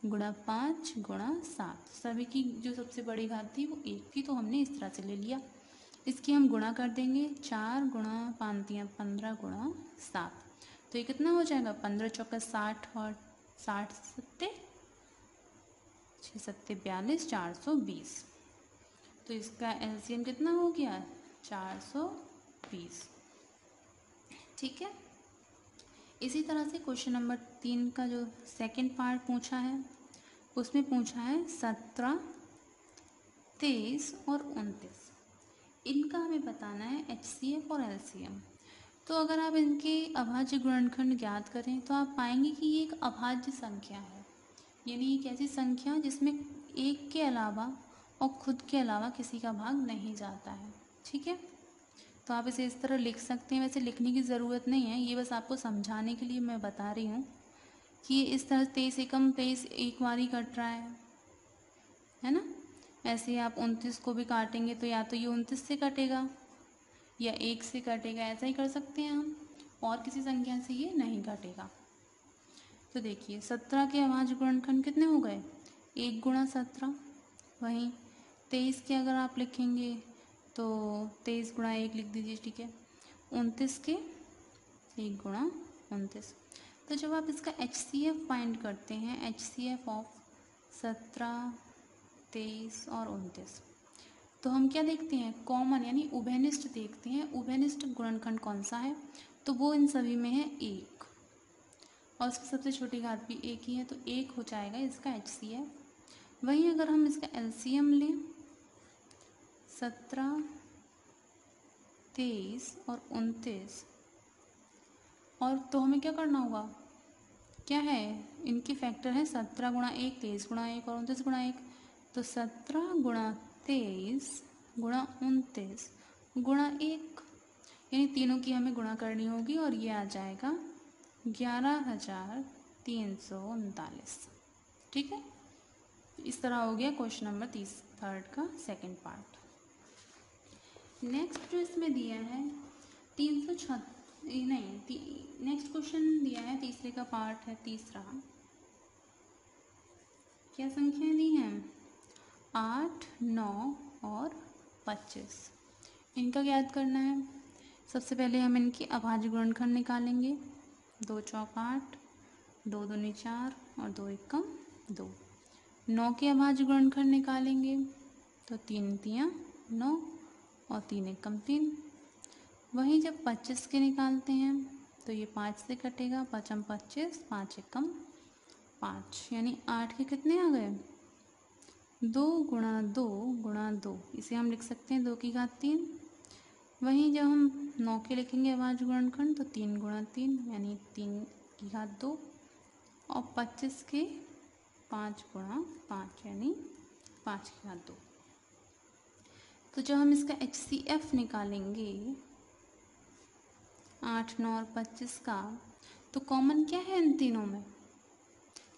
गुणा 5 गुणा 7, सभी की जो सबसे बड़ी घात थी वो 1 थी, तो हमने इस तरह से ले लिया। इसकी हम गुणा कर देंगे, 4 गुणा 5 × 15 गुणा 7, तो ये कितना हो जाएगा, 15 चौका 60 और 60 सत्ते 6 सत्ते 42, 420। तो इसका LCM कितना हो गया, 420। ठीक है। इसी तरह से क्वेश्चन नंबर 3 का जो सेकंड पार्ट पूछा है, उसमें पूछा है 17, 23 और 29, इनका हमें बताना है HCF और LCM। तो अगर आप इनके अभाज्य गुणनखंड ज्ञात करें तो आप पाएंगे कि ये एक अभाज्य संख्या है, यानी एक ऐसी संख्या जिसमें एक के अलावा और खुद के अलावा किसी का भाग नहीं जाता है। ठीक है, तो आप इसे इस तरह लिख सकते हैं। वैसे लिखने की ज़रूरत नहीं है, ये बस आपको समझाने के लिए मैं बता रही हूँ कि इस तरह 23 एकम 23 एक बार ही कट रहा है ना। ऐसे ही आप 29 को भी काटेंगे तो या तो ये 29 से कटेगा या 1 से कटेगा, ऐसा ही कर सकते हैं हम, और किसी संख्या से ये नहीं कटेगा। तो देखिए 17 के अभाज्य गुणनखंड कितने हो गए, 1 गुणा 17। वहीं 23 के अगर आप लिखेंगे तो 23 गुणा 1 लिख दीजिए, ठीक है। 29 के 1 गुणा 29। तो जब आप इसका HCF फाइंड करते हैं, HCF ऑफ 17, 23 और 29, तो हम क्या देखते हैं, कॉमन यानी उभयनिष्ठ देखते हैं। उभयनिष्ठ गुणनखंड कौन सा है, तो वो इन सभी में है 1, और उसकी सबसे छोटी घात भी 1 ही है, तो 1 हो जाएगा इसका HCF। वहीं अगर हम इसका LCM लें, 17, 23 और 29, और तो हमें क्या करना होगा, क्या है, इनके फैक्टर है 17 गुणा 1, 23 गुणा 1 और 29 गुणा 1, तो 17 गुणा 23 गुणा 29 गुणा 1, यानी तीनों की हमें गुणा करनी होगी और ये आ जाएगा 11,339। ठीक है, इस तरह हो गया क्वेश्चन नंबर 3 का सेकंड पार्ट। नेक्स्ट जो इसमें दिया है 336, नहीं, नेक्स्ट क्वेश्चन दिया है तीसरे का पार्ट है तीसरा। क्या संख्याएं दी हैं, 8, 9 और 25। इनका ज्ञात करना है। सबसे पहले हम इनकी अभाज्य गुणनखंड निकालेंगे, 2 चौक 8, 2 दूनी 4 और 2 एकम 2। 9 के अभाज्य गुणनखंड निकालेंगे तो 3 तियाँ 9 और 3 एकम 3। वहीं जब 25 के निकालते हैं तो ये 5 से कटेगा, 5 25, 5 एकम 5, यानी 8 के कितने आ गए, 2 गुणा 2 गुणा 2, इसे हम लिख सकते हैं 2 की घात 3। वहीं जब हम 9 के लिखेंगे अभाज्य गुणनखंड तो 3 गुणा 3 यानी 3 की घात 2, और 25 के 5 गुणा 5 यानी 5 की घात 2। तो जब हम इसका HCF निकालेंगे 8, 9 और 25 का, तो कॉमन क्या है इन तीनों में,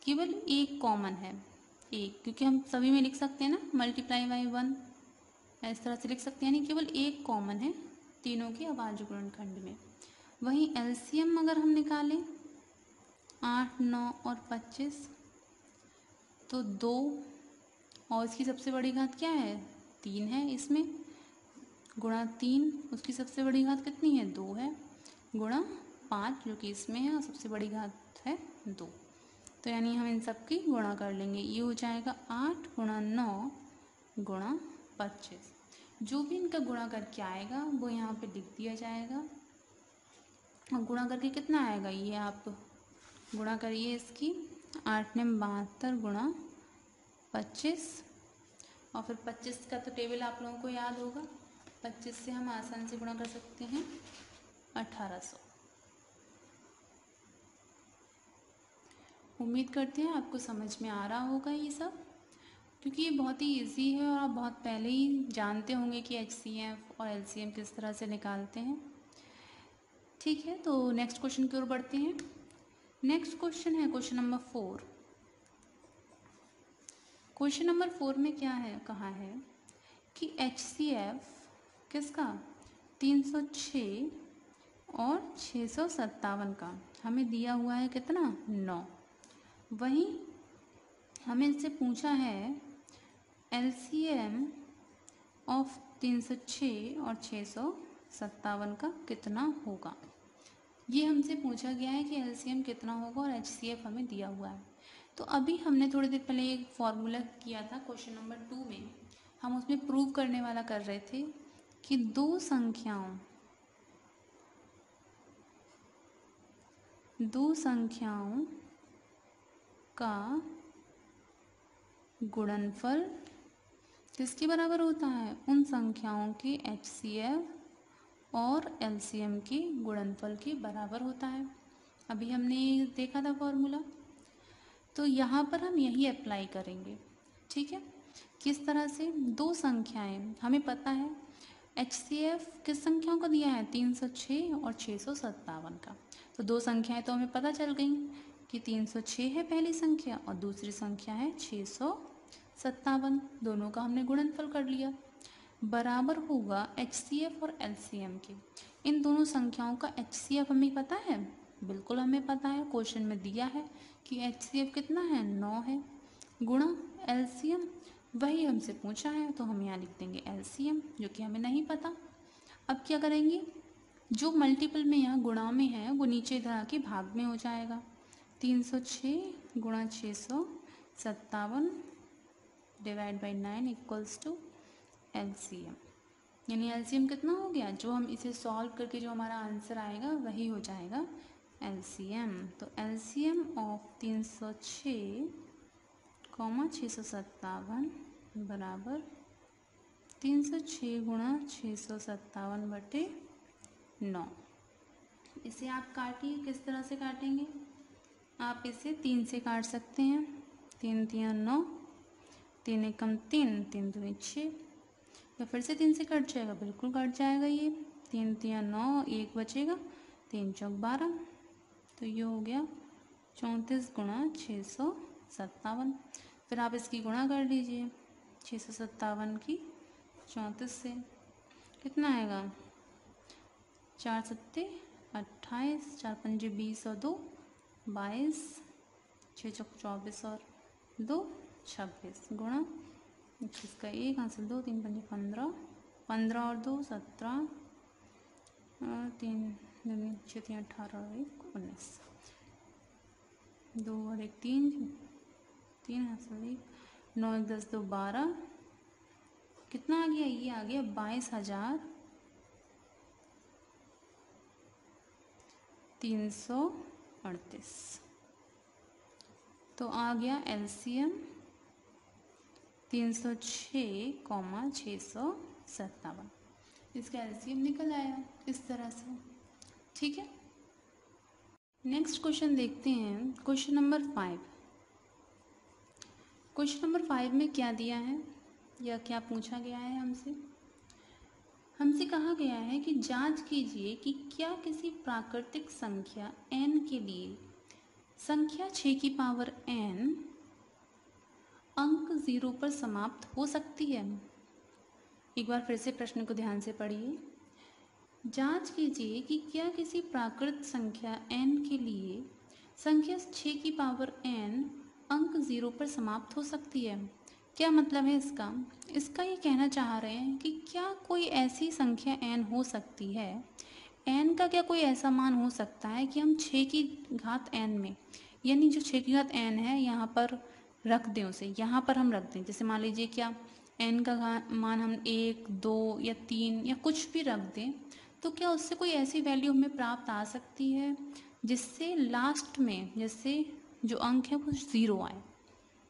केवल एक कॉमन है, एक, क्योंकि हम सभी में लिख सकते हैं ना मल्टीप्लाई बाई 1, इस तरह से लिख सकते हैं, यानी केवल एक कॉमन है तीनों के अभाज्य गुणनखंड में। वहीं LCM अगर हम निकालें 8, 9 और 25, तो 2, और इसकी सबसे बड़ी घात क्या है, 3 है इसमें, गुणा 3, उसकी सबसे बड़ी घात कितनी है, 2 है, गुणा 5 जो कि इसमें है और सबसे बड़ी घात है 2। तो यानी हम इन सब की गुणा कर लेंगे, ये हो जाएगा 8 गुणा 9 गुणा 25। जो भी इनका गुणा करके आएगा वो यहाँ पे लिख दिया जाएगा, और गुणा करके कितना आएगा, ये आप गुणा करिए इसकी, 8 ने 72 गुणा 25, और फिर 25 का तो टेबल आप लोगों को याद होगा, 25 से हम आसानी से गुणा कर सकते हैं 1800। उम्मीद करते हैं आपको समझ में आ रहा होगा ये सब। क्योंकि ये बहुत ही इजी है और आप बहुत पहले ही जानते होंगे कि HCF और LCM किस तरह से निकालते हैं। ठीक है, तो नेक्स्ट क्वेश्चन की ओर बढ़ते हैं। नेक्स्ट क्वेश्चन है क्वेश्चन नंबर 4। क्वेश्चन नंबर 4 में क्या है, कहा है कि HCF किसका 306 और 657 का हमें दिया हुआ है कितना 9। वहीं हमें इससे पूछा है LCM ऑफ 306 और 657 का कितना होगा। ये हमसे पूछा गया है कि LCM कितना होगा और HCF हमें दिया हुआ है। तो अभी हमने थोड़ी देर पहले एक फॉर्मूला किया था क्वेश्चन नंबर 2 में, हम उसमें प्रूव करने वाला कर रहे थे कि दो संख्याओं का गुणनफल किसके बराबर होता है, उन संख्याओं के HCF और LCM के गुणनफल के बराबर होता है। अभी हमने देखा था फॉर्मूला, तो यहाँ पर हम यही अप्लाई करेंगे। ठीक है, किस तरह से, दो संख्याएं हमें पता है HCF किस संख्याओं का दिया है 306 और 657 का, तो दो संख्याएं तो हमें पता चल गई कि 306 है पहली संख्या और दूसरी संख्या है 657, दोनों का हमने गुणनफल कर लिया, बराबर होगा HCF और LCM के। इन दोनों संख्याओं का HCF हमें पता है, बिल्कुल हमें पता है, क्वेश्चन में दिया है कि HCF कितना है 9 है, गुणा LCM वही हमसे पूछा है, तो हम यहाँ लिख देंगे LCM, जो कि हमें नहीं पता। अब क्या करेंगे, जो मल्टीपल में यहाँ गुणा में है वो नीचे इधर आके भाग में हो जाएगा। 306 गुणा 657 divide by 9 equals to LCM, यानी LCM कितना हो गया, जो हम इसे सॉल्व करके जो हमारा आंसर आएगा वही हो जाएगा LCM। तो LCM ऑफ 306 657 बराबर 306 गुणा 657 बटे 9। इसे आप काटिए, किस तरह से काटेंगे, आप इसे 3 से काट सकते हैं, 3 3 9, 3 एकम 3, 3 2 6, या फिर से 3 से कट जाएगा, बिल्कुल कट जाएगा ये, 3 3 9, 1 बचेगा, 3 चौक 12, तो ये हो गया 34 गुणा 657। फिर आप इसकी गुणा कर लीजिए 657 की 34 से, कितना आएगा 4 सत्ते 28, 4 पंजे 20 और 2 22, 6 चौक 24 और 2 26, गुणा 21 का 1 हासिल 2, 3 पंजे 15, 15 और 2 17, और 3 6 3 18 और 1 19, 2 और 1 3, 3 हासिल 1, 9 1 10 2 12, कितना आ गया, ये आ गया 22,338। तो आ गया LCM 306, 657, इसका LCM निकल आया इस तरह से। ठीक है, नेक्स्ट क्वेश्चन देखते हैं, क्वेश्चन नंबर 5। क्वेश्चन नंबर 5 में क्या दिया है या क्या पूछा गया है हमसे कहा गया है कि जांच कीजिए कि क्या किसी प्राकृतिक संख्या n के लिए संख्या 6 की पावर n अंक 0 पर समाप्त हो सकती है। एक बार फिर से प्रश्न को ध्यान से पढ़िए। जांच कीजिए कि क्या किसी प्राकृत संख्या n के लिए संख्या 6 की पावर n अंक 0 पर समाप्त हो सकती है। क्या मतलब है इसका ये कहना चाह रहे हैं कि क्या कोई ऐसी संख्या n हो सकती है, n का क्या कोई ऐसा मान हो सकता है कि हम 6 की घात n में, यानी जो 6 की घात n है यहाँ पर रख दें, उसे यहाँ पर हम रख दें, जैसे मान लीजिए क्या n का मान हम 1 2 या 3 या कुछ भी रख दें, तो क्या उससे कोई ऐसी वैल्यू हमें प्राप्त आ सकती है जिससे लास्ट में जैसे जो अंक है वो 0 आए।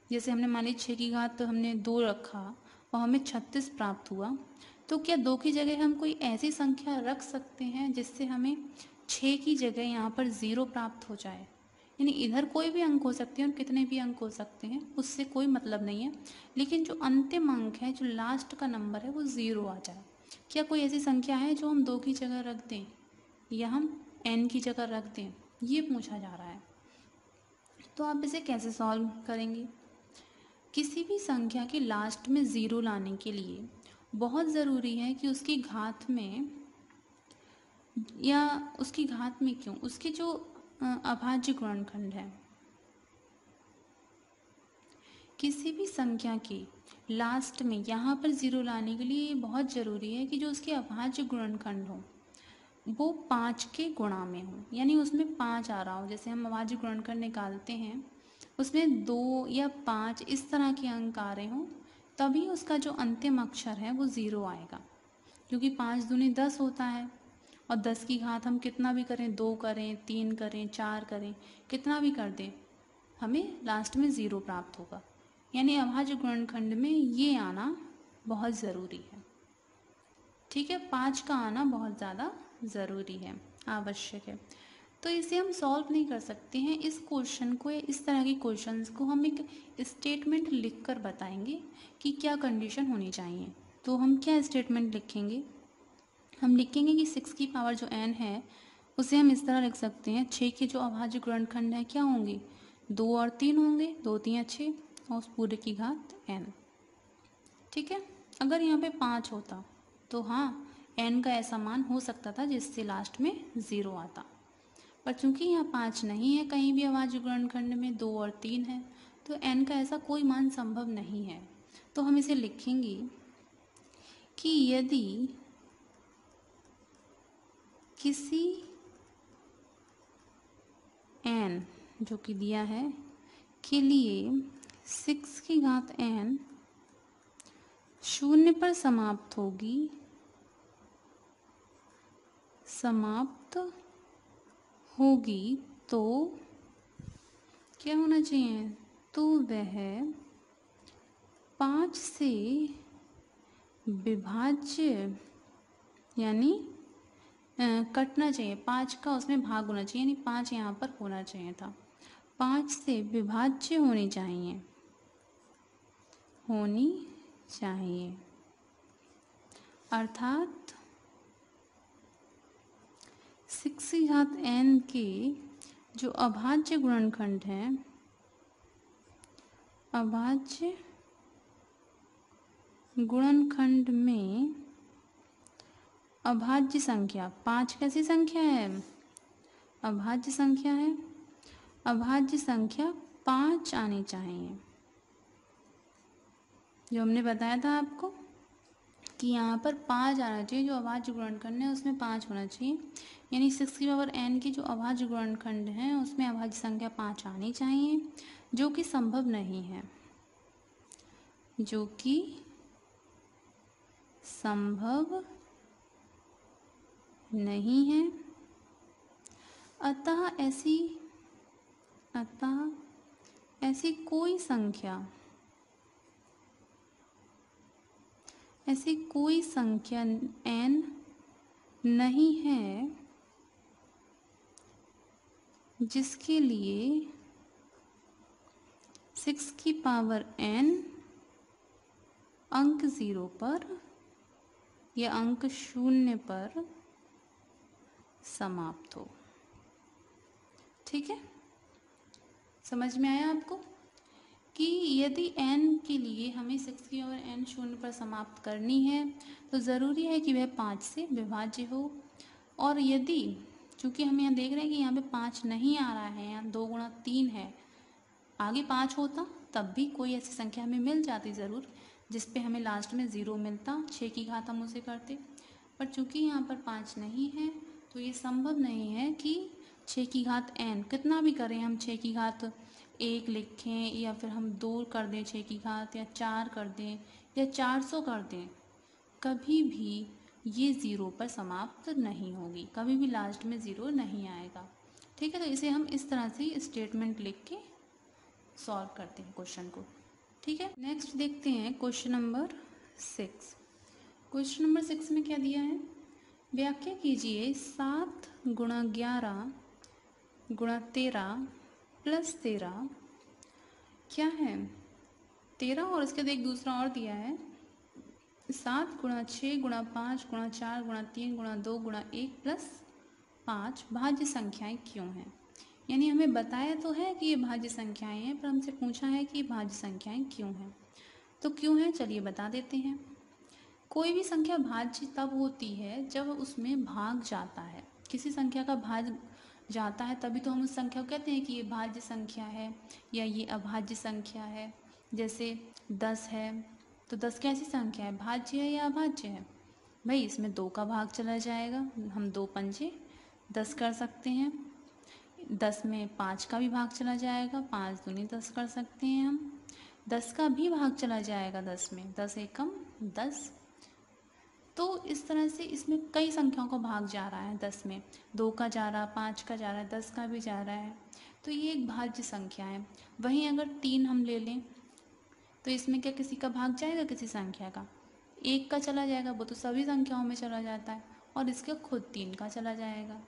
जैसे हमने मान लीजिए 6 की घात तो हमने 2 रखा और हमें 36 प्राप्त हुआ, तो क्या 2 की जगह हम कोई ऐसी संख्या रख सकते हैं जिससे हमें 6 की जगह यहाँ पर 0 प्राप्त हो जाए। यानी इधर कोई भी अंक हो सकते हैं और कितने भी अंक हो सकते हैं, उससे कोई मतलब नहीं है, लेकिन जो अंतिम अंक है, जो लास्ट का नंबर है, वो 0 आ जाए। क्या कोई ऐसी संख्या है जो हम 2 की जगह रख दें या हम n की जगह रख दें, ये पूछा जा रहा है। तो आप इसे कैसे सॉल्व करेंगे? किसी भी संख्या के लास्ट में 0 लाने के लिए बहुत ज़रूरी है कि उसकी घात में, या उसकी घात में क्यों, उसके जो अभाज्य गुणनखंड है, किसी भी संख्या के लास्ट में यहाँ पर 0 लाने के लिए बहुत ज़रूरी है कि जो उसके अभाज्य गुणनखंड हो वो 5 के गुणा में हो, यानी उसमें 5 आ रहा हो। जैसे हम अभाज्य गुणनखंड निकालते हैं, उसमें 2 या 5 इस तरह के अंक आ रहे हों, तभी उसका जो अंतिम अक्षर है वो 0 आएगा। क्योंकि 5 दूनी 10 होता है, और 10 की घात हम कितना भी करें, 2 करें, 3 करें, 4 करें, कितना भी कर दें, हमें लास्ट में 0 प्राप्त होगा। यानी अभाज्य गुणनखंड में ये आना बहुत ज़रूरी है। ठीक है, 5 का आना बहुत ज़्यादा ज़रूरी है, आवश्यक है। तो इसे हम सॉल्व नहीं कर सकते हैं। इस क्वेश्चन को, इस तरह के क्वेश्चंस को हम एक स्टेटमेंट लिखकर बताएंगे कि क्या कंडीशन होनी चाहिए। तो हम क्या स्टेटमेंट लिखेंगे? हम लिखेंगे कि 6 की पावर जो n है उसे हम इस तरह लिख सकते हैं, 6 के जो अभाज्य गुणनखंड हैं क्या होंगे, 2 और 3 होंगे, 2 3 6, और उस पूरे की घात n। ठीक है, अगर यहाँ पे 5 होता तो हाँ, n का ऐसा मान हो सकता था जिससे लास्ट में 0 आता, पर चूंकि यहाँ 5 नहीं है कहीं भी अभाज्य गुणनखंड में, 2 और 3 है, तो n का ऐसा कोई मान संभव नहीं है। तो हम इसे लिखेंगे कि यदि किसी n जो कि दिया है के लिए 6 की घात n 0 पर समाप्त होगी, तो क्या होना चाहिए, तो वह 5 से विभाज्य, यानी कटना चाहिए, 5 का उसमें भाग होना चाहिए, यानी 5 यहाँ पर होना चाहिए था, 5 से विभाज्य होनी चाहिए, अर्थात 6 की घात n के जो अभाज्य गुणनखंड है, अभाज्य गुणनखंड में अभाज्य संख्या 5 कैसी संख्या है, अभाज्य संख्या है, अभाज्य संख्या 5 आनी चाहिए। जो हमने बताया था आपको कि यहाँ पर 5 आना चाहिए, जो अभाज्य गुणनखंड है उसमें 5 होना चाहिए, यानी 6 की पावर n की जो अभाज्य गुणनखंड है उसमें अभाज्य संख्या 5 आनी चाहिए, जो कि संभव नहीं है, जो कि संभव नहीं है। अतः ऐसी कोई संख्या n नहीं है जिसके लिए 6 की पावर n अंक 0 पर या अंक 0 पर समाप्त हो। ठीक है, समझ में आया आपको कि यदि n के लिए हमें 6 की पावर n 0 पर समाप्त करनी है तो ज़रूरी है कि वह 5 से विभाज्य हो, और यदि, चूँकि हम यहाँ देख रहे हैं कि यहाँ पे 5 नहीं आ रहा है, यहाँ 2 गुणा 3 है, आगे 5 होता तब भी कोई ऐसी संख्या हमें मिल जाती ज़रूर जिस पे हमें लास्ट में 0 मिलता, 6 की घात हम उसे करते, पर चूँकि यहाँ पर 5 नहीं है तो ये संभव नहीं है कि 6 की घात n, कितना भी करें हम 6 की घात 1 लिखें या फिर हम 2 कर दें 6 की घात, या 4 कर दें या 400 कर दें, कभी भी ये 0 पर समाप्त नहीं होगी, कभी भी लास्ट में 0 नहीं आएगा। ठीक है, तो इसे हम इस तरह से स्टेटमेंट लिख के सॉल्व करते हैं क्वेश्चन को। ठीक है, नेक्स्ट देखते हैं क्वेश्चन नंबर 6। क्वेश्चन नंबर 6 में क्या दिया है, व्याख्या कीजिए 7 गुणा 11 गुणा 13 प्लस 13 क्या है 13 और इसके बाद एक दूसरा और दिया है 7 गुणा 6 गुणा 5 गुणा 4 गुणा 3 गुणा 2 गुणा 1 प्लस 5 भाज्य संख्याएं क्यों हैं। यानी हमें बताया तो है कि ये भाज्य संख्याएं हैं, पर हमसे पूछा है कि ये भाज्य संख्याएं क्यों हैं। तो क्यों है चलिए बता देते हैं। कोई भी संख्या भाज्य तब होती है जब उसमें भाग जाता है। किसी संख्या का भाग जाता है तभी तो हम उस संख्या को कहते हैं कि ये भाज्य संख्या है या ये अभाज्य संख्या है। जैसे 10 है तो 10 कैसी संख्या है, भाज्य है या अभाज्य है। भाई इसमें 2 का भाग चला जाएगा, हम 2 पंजे 10 कर सकते हैं। 10 में 5 का भी भाग चला जाएगा, 5 दूनी 10 कर सकते हैं हम। 10 का भी भाग चला जाएगा 10 में, 10 एकम 10। तो इस तरह से इसमें कई संख्याओं का भाग जा रहा है। 10 में 2 का जा रहा है, 5 का जा रहा है, 10 का भी जा रहा है, तो ये एक भाज्य संख्या है। वहीं अगर 3 हम ले लें तो इसमें क्या किसी का भाग जाएगा, किसी संख्या का 1 का चला जाएगा, वो तो सभी संख्याओं में चला जाता है, और इसका खुद 3 का चला जाएगा,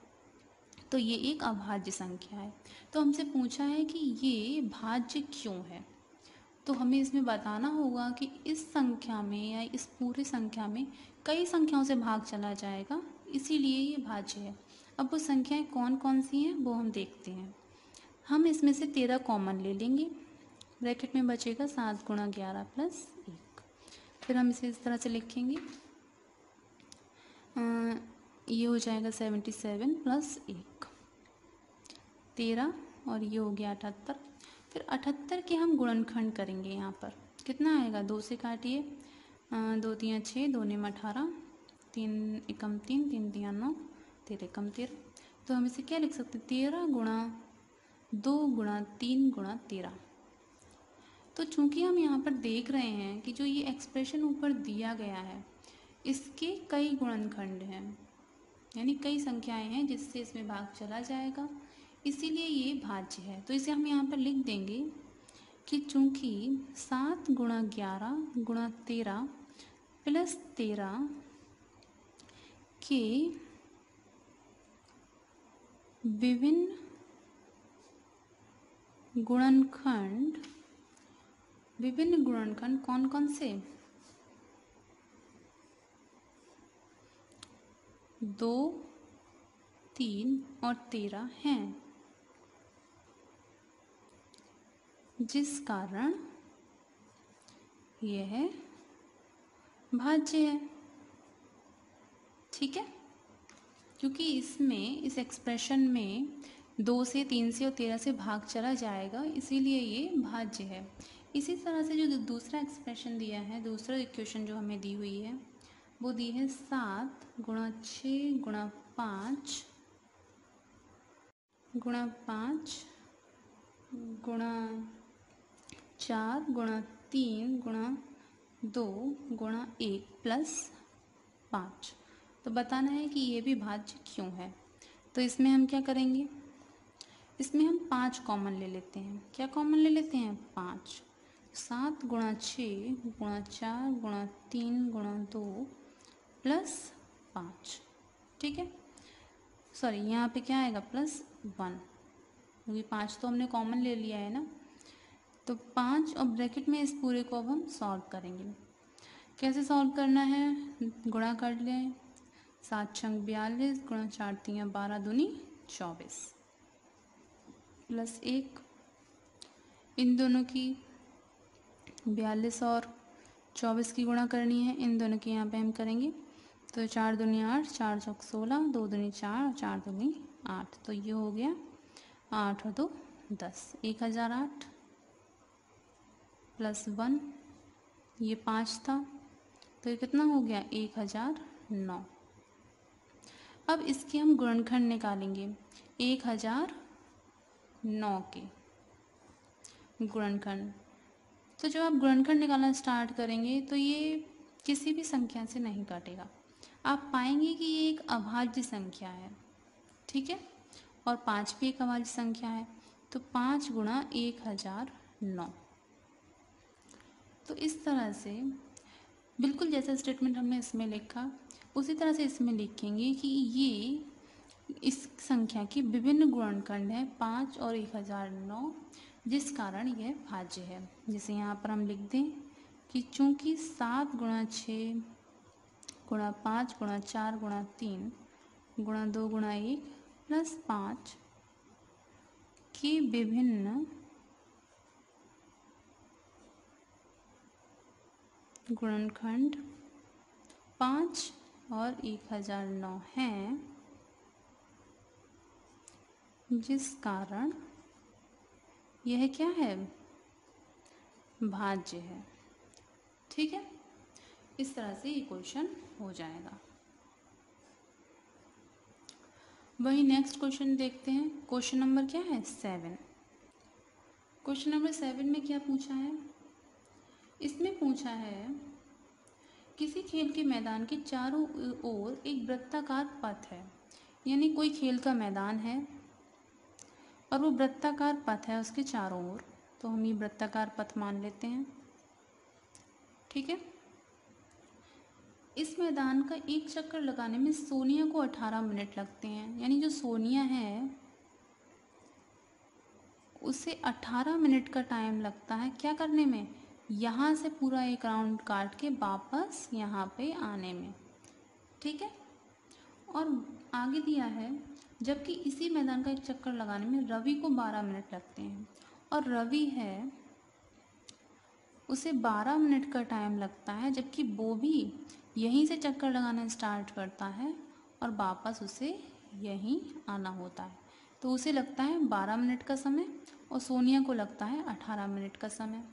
तो ये एक अभाज्य संख्या है। तो हमसे पूछा है कि ये भाज्य क्यों है, तो हमें इसमें बताना होगा कि इस संख्या में या इस पूरी संख्या में कई संख्याओं से भाग चला जाएगा, इसीलिए ये भाज्य है। अब वो संख्याएं कौन कौन सी हैं वो हम देखते हैं। हम इसमें से 13 कॉमन ले लेंगे, ब्रैकेट में बचेगा 7 गुणा 11 प्लस 1। फिर हम इसे इस तरह से लिखेंगे, ये हो जाएगा 77 प्लस 1 13, और ये हो गया 78। फिर 78 के हम गुणनखंड करेंगे। यहाँ पर कितना आएगा, 2 से काटिए, 2 3 6, 2 9 18, 3 एकम 3, 3 3 9, 13 एकम 13। तो हम इसे क्या लिख सकते हैं, 13 गुणा 2 गुणा 3 गुणा 13। तो चूंकि हम यहाँ पर देख रहे हैं कि जो ये एक्सप्रेशन ऊपर दिया गया है इसके कई गुणनखंड हैं, यानी कई संख्याएं हैं जिससे इसमें भाग चला जाएगा, इसीलिए ये भाज्य है। तो इसे हम यहाँ पर लिख देंगे कि चूंकि 7 गुणा 11 गुणा 13 प्लस 13 के विभिन्न गुणनखंड कौन कौन से, 2 3 और 13 हैं, जिस कारण यह भाज्य है। ठीक है, क्योंकि इसमें इस एक्सप्रेशन में 2 से 3 से और 13 से भाग चला जाएगा, इसीलिए ये भाज्य है। इसी तरह से जो दूसरा एक्सप्रेशन दिया है, दूसरा इक्वेशन जो हमें दी हुई है वो दी है 7 गुणा 6 गुणा 5 गुणा 5 गुणा 4 गुणा 3 गुणा 2 गुणा 1 प्लस 5। तो बताना है कि ये भी भाज्य क्यों है। तो इसमें हम क्या करेंगे, इसमें हम 5 कॉमन ले लेते हैं। क्या कॉमन ले लेते हैं, 5। 7 गुणा 6 गुणा 4 गुणा 3 गुणा 2 प्लस 5। ठीक है, सॉरी यहाँ पे क्या आएगा, प्लस 1, क्योंकि 5 तो हमने कॉमन ले लिया है ना। तो 5 और ब्रैकेट में इस पूरे को अब हम सॉल्व करेंगे। कैसे सॉल्व करना है, गुणा कर लें, 7 छंग 42 गुणा 4 3 12 दूनी 24 प्लस 1। इन दोनों की 42 और 24 की गुणा करनी है, इन दोनों की यहाँ पे हम करेंगे। तो 4 दूनी 8, 4 चौक 16, 2 दूनी 4 और 4 दूनी 8। तो ये हो गया 8 और 2 10, 1008 प्लस 1, ये 5 था, तो ये कितना हो गया, 1009। अब इसके हम गुणनखंड निकालेंगे, 1009 के गुणनखंड। तो जब आप गुणनखंड निकालना स्टार्ट करेंगे तो ये किसी भी संख्या से नहीं काटेगा, आप पाएंगे कि ये एक अभाज्य संख्या है। ठीक है, और 5 भी एक अभाज्य संख्या है, तो 5 गुणा 1009। तो इस तरह से बिल्कुल जैसा स्टेटमेंट हमने इसमें लिखा उसी तरह से इसमें लिखेंगे कि ये इस संख्या की विभिन्न गुणनखंड हैं 5 और 1009, जिस कारण यह भाज्य है। जैसे यहाँ पर हम लिख दें कि चूंकि 7 गुणा 6 गुणा 5 गुणा 4 गुणा 3 गुणा 2 गुणा 1 प्लस 5 के विभिन्न गुणनखंड 5 और 1009 हैं, जिस कारण यह क्या है, भाज्य है। ठीक है, इस तरह से ये क्वेश्चन हो जाएगा। वही नेक्स्ट क्वेश्चन देखते हैं। क्वेश्चन नंबर क्या है, 7। क्वेश्चन नंबर 7 में क्या पूछा है, इसमें पूछा है किसी खेल के मैदान के चारों ओर एक वृत्ताकार पथ है। यानी कोई खेल का मैदान है और वो वृत्ताकार पथ है उसके चारों ओर, तो हम ये वृत्ताकार पथ मान लेते हैं। ठीक है, इस मैदान का एक चक्कर लगाने में सोनिया को 18 मिनट लगते हैं। यानी जो सोनिया है उसे 18 मिनट का टाइम लगता है क्या करने में, यहाँ से पूरा एक राउंड काट के वापस यहाँ पे आने में। ठीक है, और आगे दिया है जबकि इसी मैदान का एक चक्कर लगाने में रवि को 12 मिनट लगते हैं, और रवि है उसे 12 मिनट का टाइम लगता है, जबकि वो भी यहीं से चक्कर लगाना स्टार्ट करता है और वापस उसे यहीं आना होता है। तो उसे लगता है 12 मिनट का समय और सोनिया को लगता है 18 मिनट का समय।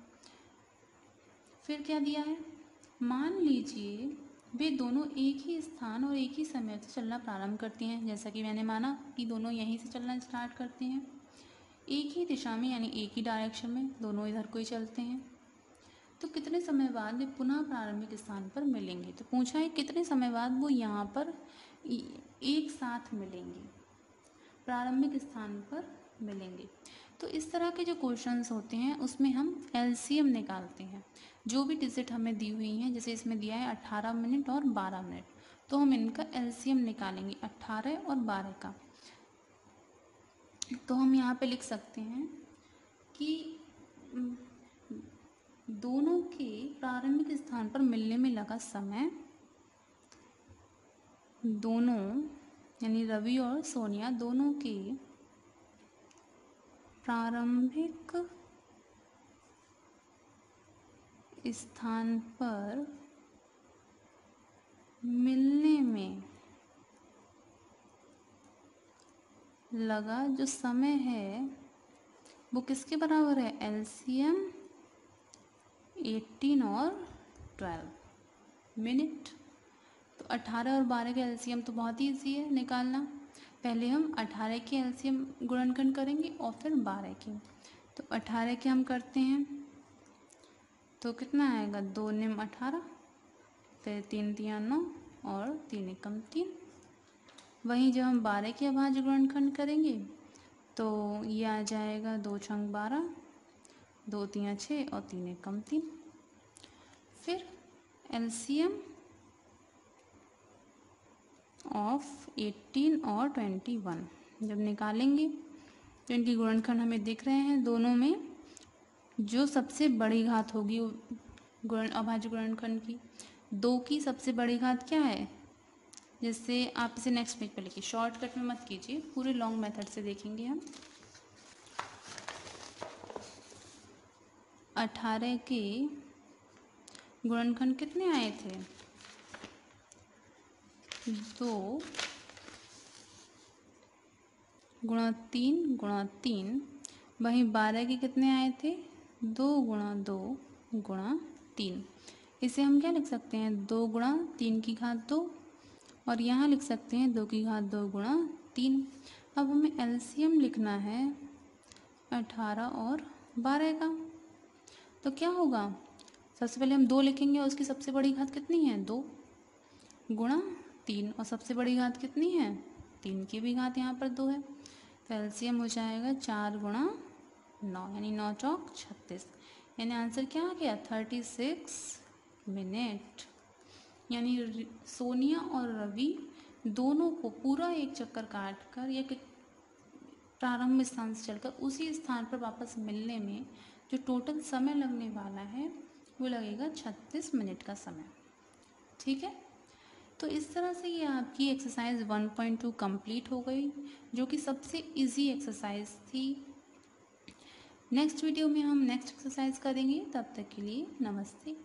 फिर क्या दिया है, मान लीजिए वे दोनों एक ही स्थान और एक ही समय से चलना प्रारंभ करती हैं। जैसा कि मैंने माना कि दोनों यहीं से चलना स्टार्ट करते हैं, एक ही दिशा में यानी एक ही डायरेक्शन में, दोनों इधर को ही चलते हैं। तो कितने समय बाद वे पुनः प्रारंभिक स्थान पर मिलेंगे। तो पूछा है कितने समय बाद वो यहाँ पर एक साथ मिलेंगे, प्रारंभिक स्थान पर मिलेंगे। तो इस तरह के जो क्वेश्चंस होते हैं उसमें हम एलसीएम निकालते हैं। जो भी डिजिट हमें दी हुई हैं, जैसे इसमें दिया है 18 मिनट और 12 मिनट, तो हम इनका एलसीएम निकालेंगे 18 और 12 का। तो हम यहाँ पे लिख सकते हैं कि दोनों के प्रारंभिक स्थान पर मिलने में लगा समय, दोनों यानी रवि और सोनिया दोनों के प्रारंभिक स्थान पर मिलने में लगा जो समय है वो किसके बराबर है, एलसीएम 18 और 12 मिनट। तो 18 और 12 के एलसीएम तो बहुत ही ईजी है निकालना। पहले हम 18 के एलसीएम गुणनखंड करेंगे और फिर 12 के। तो 18 के हम करते हैं तो कितना आएगा, 2 निम 18, फिर 3 तिया 9 और 3 एकम 3। वहीं जब हम 12 के अभाज्य गुणनखंड करेंगे तो ये आ जाएगा 2 छंग 12, 2 तिया 6 और 3 एकम 3। फिर एलसीएम ऑफ 18 और 21 जब निकालेंगे तो इनकी गुणनखंड हमें दिख रहे हैं। दोनों में जो सबसे बड़ी घात होगी अभाज्य गुणनखंड की, 2 की सबसे बड़ी घात क्या है, जैसे आप इसे नेक्स्ट पेज पर लिखिए, शॉर्टकट में मत कीजिए, पूरे लॉन्ग मेथड से देखेंगे हम। 18 के गुणनखंड कितने आए थे, 2 गुणा 3 गुणा 3। वहीं 12 के कितने आए थे, 2 गुणा 2 गुणा 3। इसे हम क्या लिख सकते हैं, 2 गुणा 3 की घात 2, और यहाँ लिख सकते हैं 2 की घात 2 गुणा 3। अब हमें एलसीएम लिखना है 18 और 12 का। तो क्या होगा, सबसे पहले हम 2 लिखेंगे और उसकी सबसे बड़ी घात कितनी है, 2 गुणा 3, और सबसे बड़ी घात कितनी है, 3 की भी घात यहाँ पर 2 है। तो एलसीएम हो जाएगा 4 गुणा 9 यानी 9 चौक 36, यानी आंसर क्या आ गया, 36 मिनट। यानी सोनिया और रवि दोनों को पूरा एक चक्कर काट कर या प्रारंभ स्थान से चलकर उसी स्थान पर वापस मिलने में जो टोटल समय लगने वाला है वो लगेगा 36 मिनट का समय। ठीक है, तो इस तरह से ये आपकी एक्सरसाइज 1.2 कंप्लीट हो गई, जो कि सबसे इजी एक्सरसाइज थी। नेक्स्ट वीडियो में हम नेक्स्ट एक्सरसाइज करेंगे, तब तक के लिए नमस्ते।